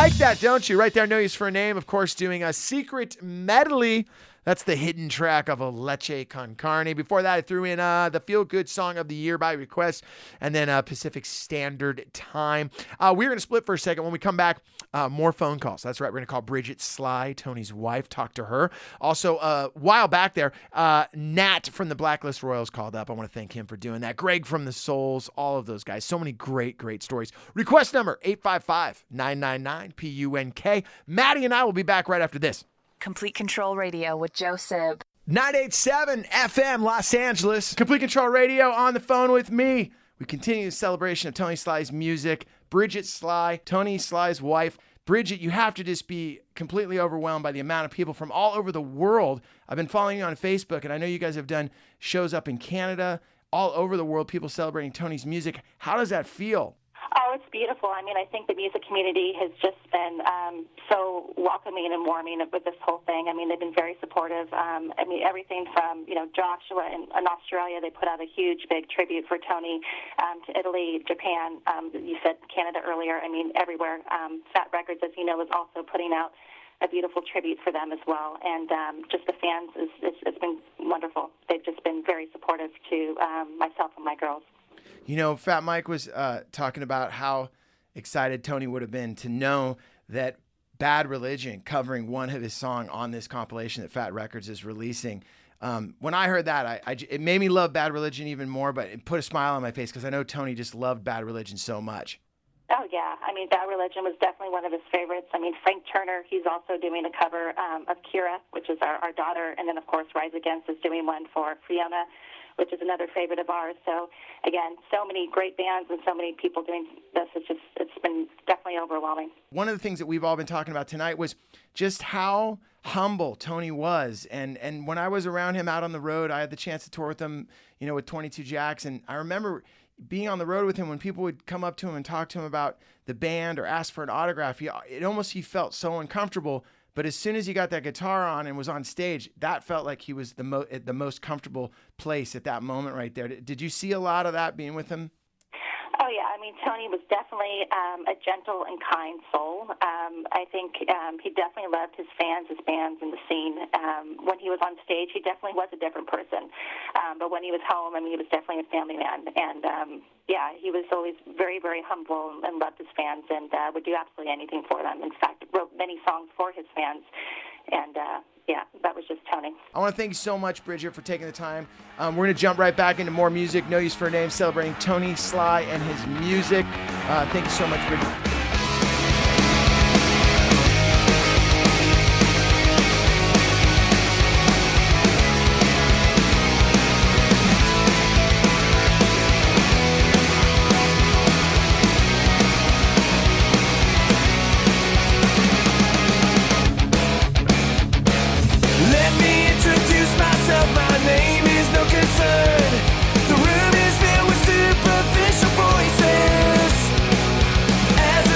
like that, don't you? Right there, No Use for a Name, of course, doing a secret medley. That's the hidden track of a Leche con Carne. Before that, I threw in the Feel Good Song of the Year by request, and then Pacific Standard Time. We're going to split for a second. When we come back, more phone calls. That's right. We're going to call Bridget Sly, Tony's wife, talk to her. Also, a while back there, Nat from the Blacklist Royals called up. I want to thank him for doing that. Greg from the Souls, all of those guys. So many great, great stories. Request number 855-999-PUNK. Maddie and I will be back right after this. Complete Control Radio with Joe Sib. 987 FM Los Angeles. Complete Control Radio on the phone with me. We continue the celebration of Tony Sly's music. Bridget Sly, Tony Sly's wife. Bridget, you have to just be completely overwhelmed by the amount of people from all over the world. I've been following you on Facebook, and I know you guys have done shows up in Canada, all over the world, people celebrating Tony's music. How does that feel? Oh, it's beautiful. I mean, I think the music community has just been so welcoming and warming with this whole thing. I mean, they've been very supportive. I mean, everything from, Joshua in Australia, they put out a huge, big tribute for Tony, to Italy, Japan. You said Canada earlier. I mean, everywhere. Fat Records, as you know, is also putting out a beautiful tribute for them as well. And just the fans, it's been wonderful. They've just been very supportive to myself and my girls. Fat Mike was talking about how excited Tony would have been to know that Bad Religion covering one of his songs on this compilation that Fat Records is releasing. When I heard that, it made me love Bad Religion even more, but it put a smile on my face because I know Tony just loved Bad Religion so much. Oh, yeah. I mean, Bad Religion was definitely one of his favorites. I mean, Frank Turner, he's also doing a cover of Kira, which is our daughter. And then, of course, Rise Against is doing one for Fiona, which is another favorite of ours. So, again, so many great bands and so many people doing this. It's been definitely overwhelming. One of the things that we've all been talking about tonight was just how humble Tony was. And when I was around him out on the road, I had the chance to tour with him, with 22 Jacks. And I remember being on the road with him when people would come up to him and talk to him about the band or ask for an autograph. He felt so uncomfortable. But as soon as he got that guitar on and was on stage, that felt like he was at the most comfortable place at that moment right there. Did you see a lot of that being with him? Oh, yeah. I mean, Tony was definitely a gentle and kind soul. I think he definitely loved his fans, his bands, and the scene. When he was on stage, he definitely was a different person. But when he was home, I mean, he was definitely a family man. And, he was always very, very humble and loved his fans and would do absolutely anything for them. In fact, wrote many songs for his fans. And, that was just Tony. I want to thank you so much, Bridget, for taking the time. We're going to jump right back into more music. No Use for a Name, celebrating Tony Sly and his music. Thank you so much, Bridget. The room is filled with superficial voices as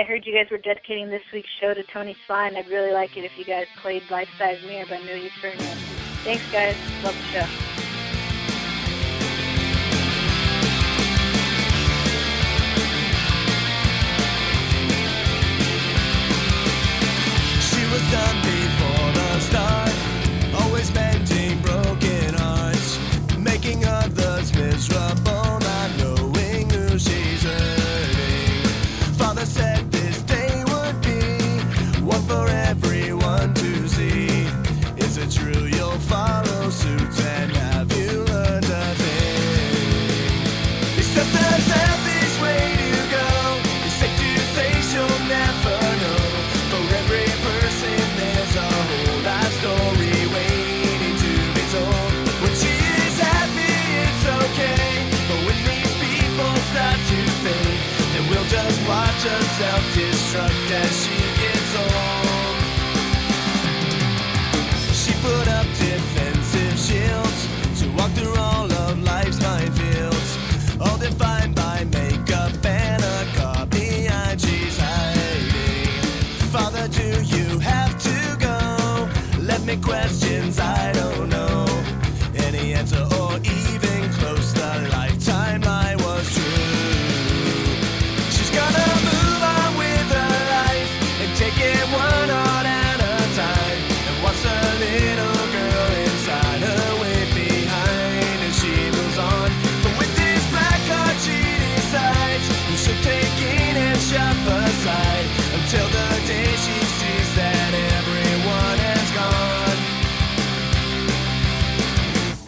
heard you guys were dedicating this week's show to Tony Sly, and I'd really like it if you guys played Life Size Mirror by No Use for a Name. Thanks, guys. Love the show. She was done before the start, always mending broken hearts, making others miserable, not knowing who she's hurting. Father said this day would be one for everyone to see. Is it true you'll follow suit, and have you learned a thing? It's just a selfish way to go. It's safe to say she'll never know. For every person there's a whole life story waiting to be told. When she is happy it's okay, but when these people start to fade, then we'll just watch her self-destruct as she gets old. She put up defensive shields to walk through all of life's minefields, all defined by makeup and a car behind she's hiding. Father, do you have to go? Let me questions I don't know. Any answer or even close, the lifetime lie was true. She's gonna move on with her life and take it one heart at a time, and watch the little girl inside her wait behind as she moves on. But with this black heart she decides we should take in and shove aside until the day she sees that everyone has gone.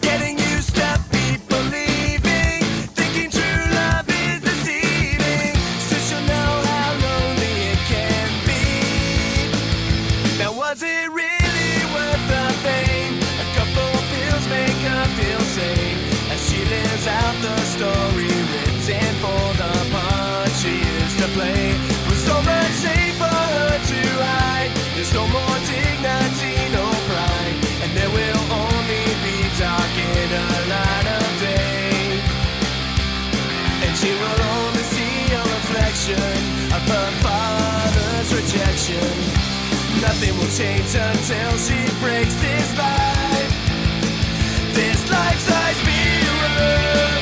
Getting used to people leaving, thinking true love is deceiving, so she'll know how lonely it can be. Now was it really worth the pain? A couple pills make her feel sane as she lives out the story written for the part she is to play. With so much shame for her to hide, there's no more dignity, no pride, and there will only be dark in her light of day. And she will only see a reflection of her father's rejection. Nothing will change until she breaks this life-size mirror.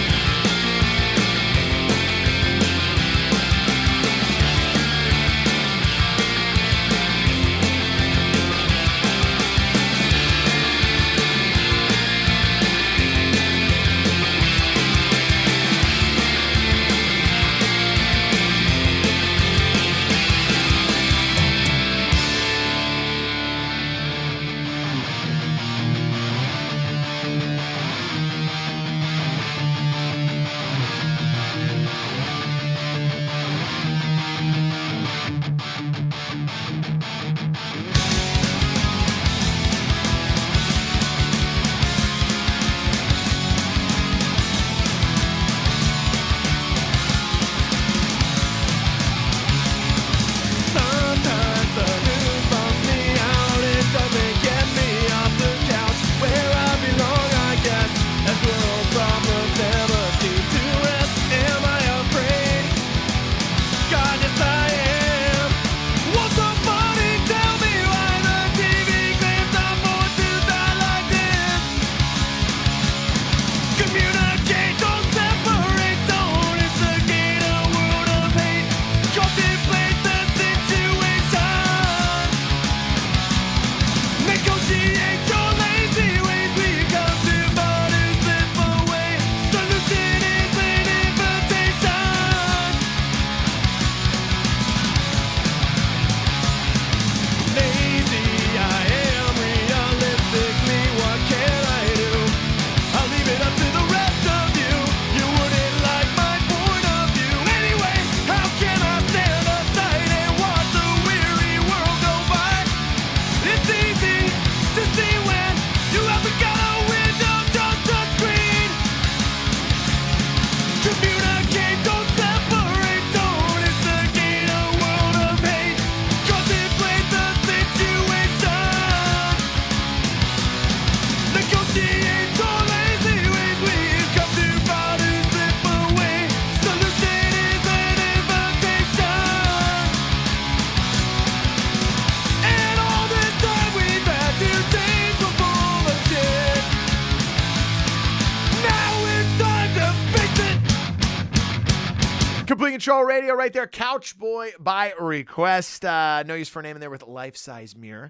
Control Radio right there. Couch Boy by request. No use for a name in there with Life Size Mirror.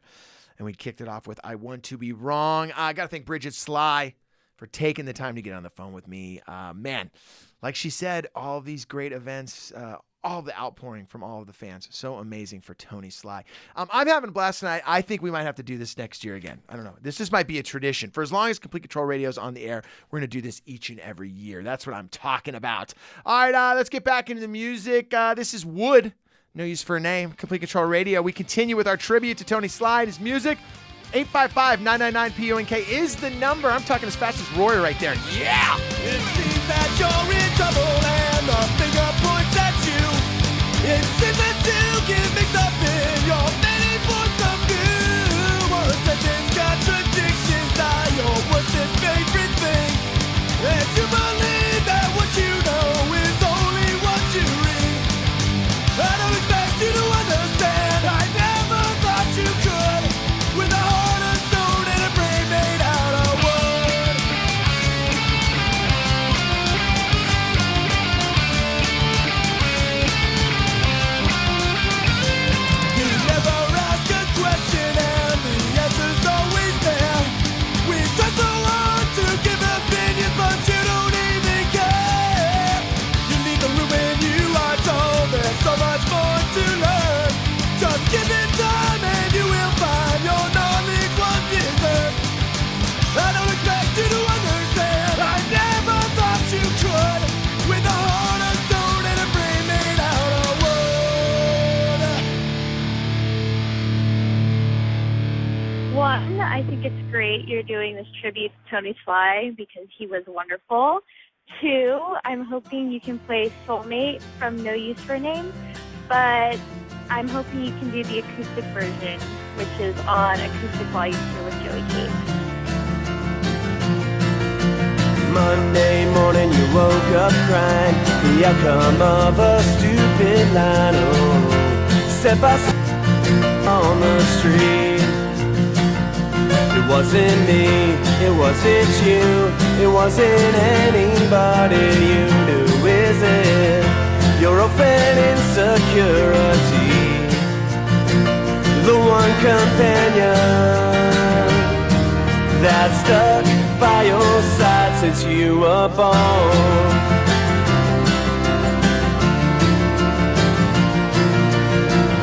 And we kicked it off with I Want to Be Wrong. I got to thank Bridget Sly for taking the time to get on the phone with me. Man, like she said, all of these great events, all the outpouring from all of the fans. So amazing for Tony Sly. I'm having a blast tonight. I think we might have to do this next year again. I don't know. This just might be a tradition. For as long as Complete Control Radio is on the air, we're going to do this each and every year. That's what I'm talking about. All right, let's get back into the music. This is Wood. No use for a name. Complete Control Radio. We continue with our tribute to Tony Sly and his music. 855-999-PONK is the number. I'm talking as fast as Roy right there. Yeah! It seems that you're in trouble and the finger points at you. It seems that you get mixed up in your many points of view. One sentence contradictions are your worst and favorite thing. And you believe that what you know is only what you read. I don't expect you to understand. I never thought you could. With a heart of stone and a brain made out of wood. You never ask a question and the answer's always there. We try so hard to give opinions, but you don't even care. You leave the room when you are told there's so much more to learn. Just give it time and you will find your knowledge was deserved. I don't expect you to understand. I never thought you could. With a heart of stone and a brain made out of wood. One, I think it's great you're doing this tribute to Tony Sly because he was wonderful. Two, I'm hoping you can play Soulmate from No Use for a Name, but I'm hoping you can do the acoustic version, which is on Acoustic Volume 2 with Joey Cates. Monday morning you woke up crying, the outcome of a stupid line, said by some on the street. It wasn't me, it wasn't you, it wasn't anybody you knew, is it? Your orphan insecurity, the one companion that stuck by your side since you were born.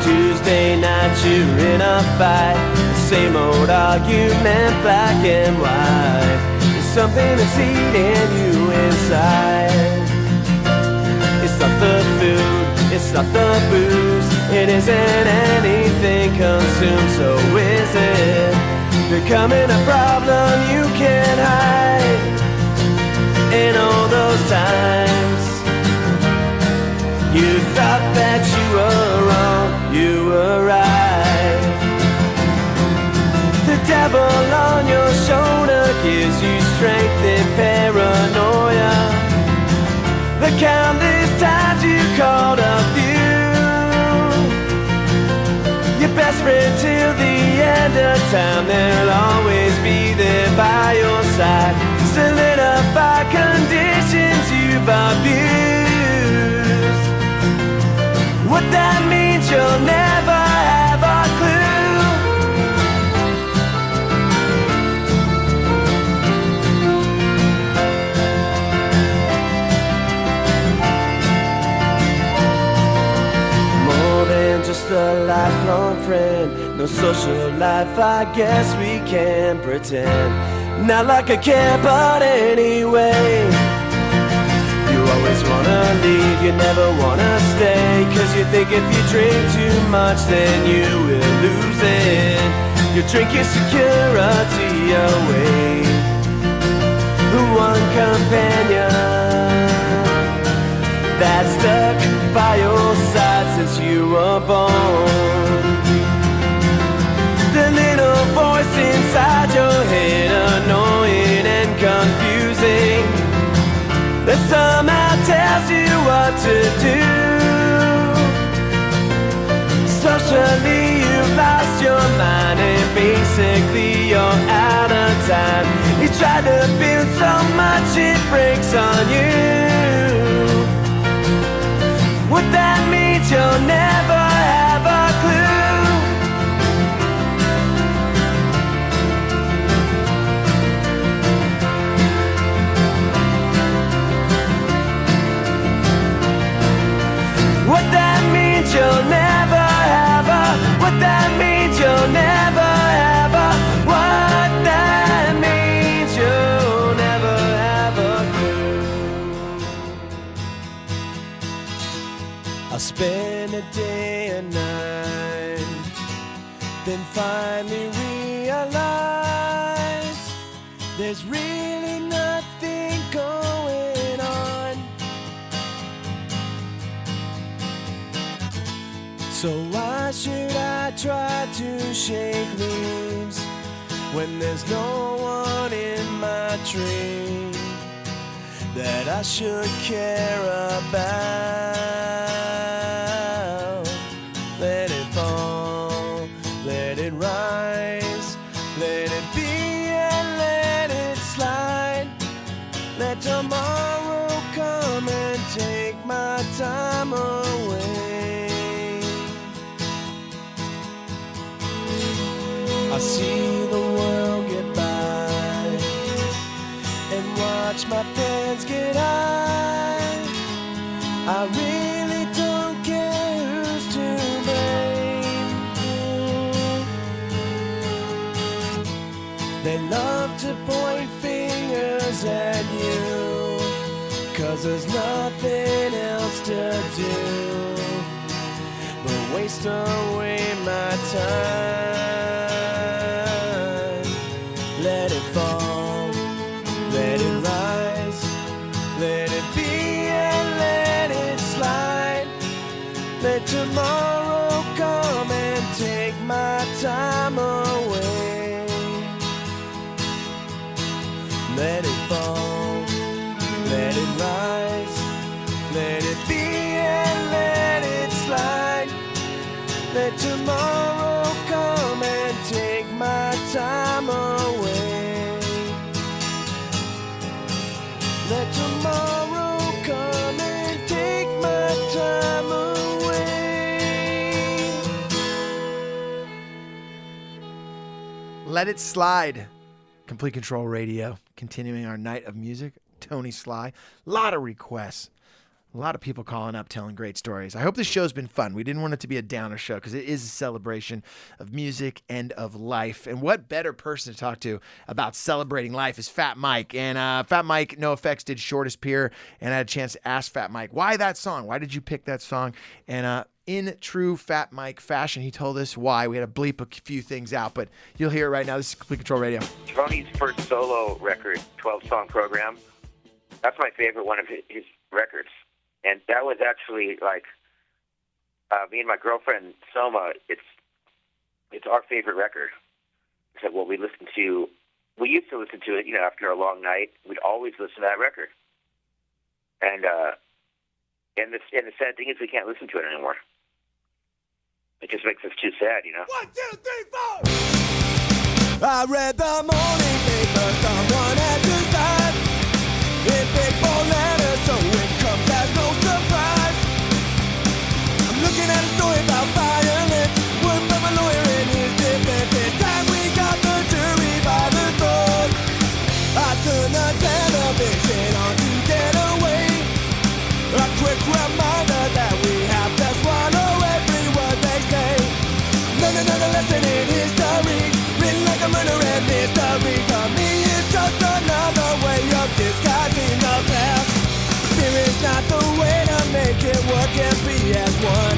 Tuesday night you're in a fight, the same old argument, black and white. There's something that's eating you inside. It's not the food, it's not the booze, it isn't anything consumed, so is it becoming a problem you can't hide? In all those times you thought that you were wrong, you were right. The devil on your shoulder gives you strength and paranoia. The countless times you called a few, your best friend till the end of time, they'll always be there by your side. Solidify conditions you've abused. What that means you'll never have a clue. More than just a lifelong friend, no social life, I guess we can pretend. Not like I care, but anyway. You always wanna leave, you never wanna stay, 'cause you think if you drink too much then you will lose it. You drink your security away. The one companion that stuck by your side since you were born. The little voice inside your head, annoying and confusing, that somehow tells you what to do. Socially you've lost your mind and basically you're out of time. You try to build so much it breaks on you. What you'll never have a clue. What that means you'll never have a, what that means you'll never have a, what that means you'll never have a clue. I'll spend a day and night, then finally realize there's really nothing going on. So why should I try to shake leaves when there's no one in my tree that I should care about? Let it fall, let it rise, let it be and let it slide. Let tomorrow come and take my time away. I see the world get by and watch my friends get high. I really don't care who's to blame. They love to point fingers at you, 'cause there's nothing else to do but waste away my time. Let it fall, let it rise, let it be and let it slide. Let tomorrow come and take my time away. Let it fall, let it rise, let it be and let it slide. Let tomorrow come and take my time away. Let tomorrow come and take my time away. Let It Slide. Complete Control Radio. Continuing our night of music. Tony Sly. A lot of requests. A lot of people calling up, telling great stories. I hope this show's been fun. We didn't want it to be a downer show because it is a celebration of music and of life. And what better person to talk to about celebrating life is Fat Mike. And Fat Mike, No Effects, did Shortest Pier. And I had a chance to ask Fat Mike, why that song? Why did you pick that song? And in true Fat Mike fashion, he told us why. We had to bleep a few things out, but you'll hear it right now. This is Complete Control Radio. Tony's first solo record, 12-song program, that's my favorite one of his records. And that was actually like me and my girlfriend Soma. It's our favorite record. So what we used to listen to it, after a long night. We'd always listen to that record. And the sad thing is we can't listen to it anymore. It just makes us too sad, 1, 2, 3, 4. I read the morning paper. Someone had to die in big bold letters, so it comes as no surprise. I'm looking at a story about violence, word from a lawyer in his defense. This time we got the jury by the throat. I turned the television on to get away. A quick reminder that we have to swallow every word they say. Learn another lesson in history, written like a murder and mystery. To me, it's just another way of disguising the past. Fear is not the way to make it work and be as one.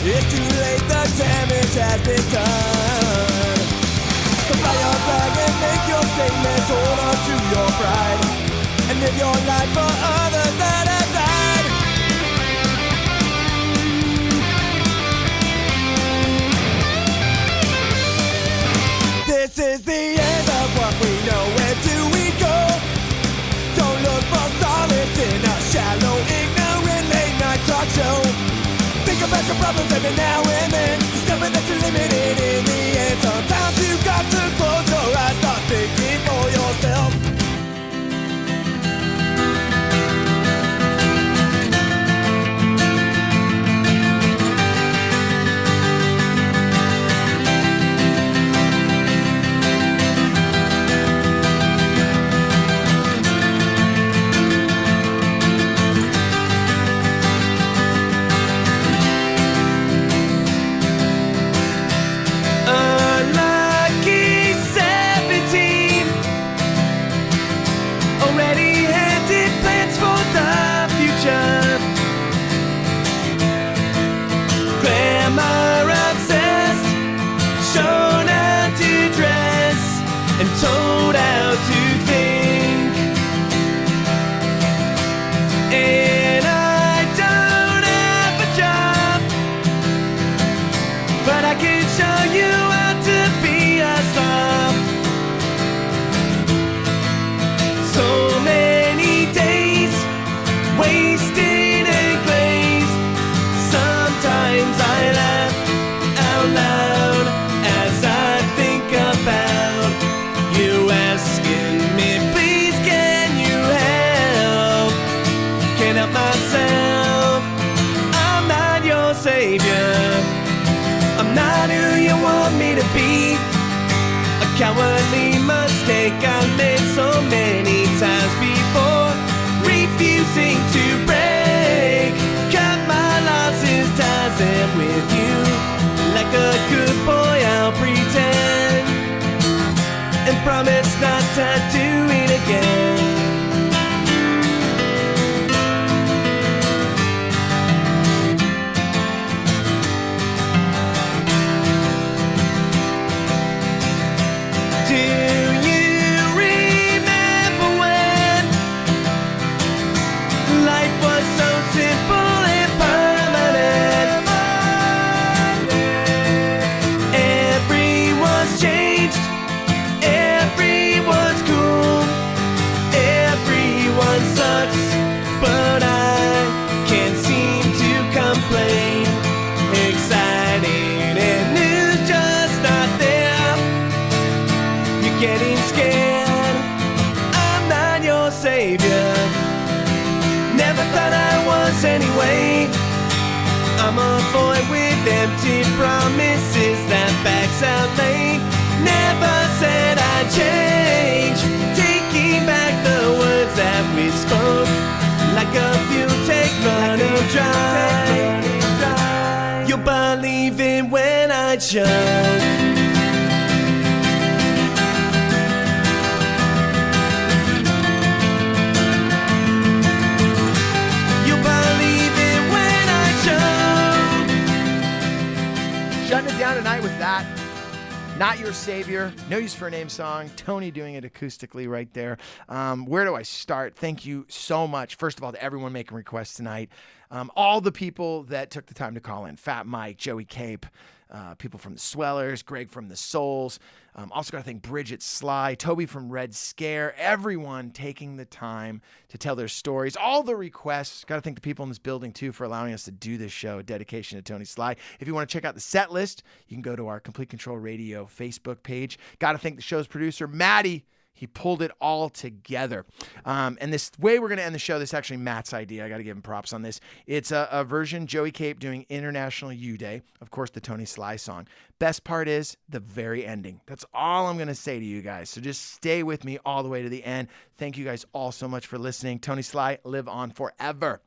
It's too late, the damage has been done. So fly your flag and make your statements, hold on to your pride, and live your life for others that have died. This is the end of what we know. Where do we go? Don't look for solace in a shallow, ignorant late-night talk show. Think about your problems every now and then. Discover that you're limited in the end. Sometimes you got to close your eyes, start thinking for yourself. can show you how to be a star. So many days wasted and glazed. Sometimes I laugh out loud as I think about you asking me, please can you help? Can't help myself. I'm not your savior. I'm not who you want me to be. A cowardly mistake I've made so many times before. Refusing to break. Cut my losses, ties them with you. Like a good boy I'll pretend and promise not to do it again. Do you remember when life was so simple and permanent? Everyone's changed, everyone's cool, everyone sucks, but I can't seem to complain. Exciting and news just not there. You're getting scared. I'm not your savior. Never thought I was anyway. I'm a boy with empty promises that backs out late. Never said I'd change. Taking back the words that we spoke. Like a fuel tank running dry. You'll believe it when I choke. Shutting it down tonight with that. Not Your Savior. No Use for a Name song. Tony doing it acoustically right there. Where do I start? Thank you so much. First of all, to everyone making requests tonight. All the people that took the time to call in. Fat Mike, Joey Cape, people from the Swellers, Greg from the Souls. Also got to thank Bridget Sly, Toby from Red Scare, everyone taking the time to tell their stories. All the requests. Got to thank the people in this building, too, for allowing us to do this show. A dedication to Tony Sly. If you want to check out the set list, you can go to our Complete Control Radio Facebook page. Got to thank the show's producer, Maddie. He pulled it all together. And this way we're going to end the show, this is actually Matt's idea. I got to give him props on this. It's a version, Joey Cape doing International U Day. Of course, the Tony Sly song. Best part is the very ending. That's all I'm going to say to you guys. So just stay with me all the way to the end. Thank you guys all so much for listening. Tony Sly, live on forever.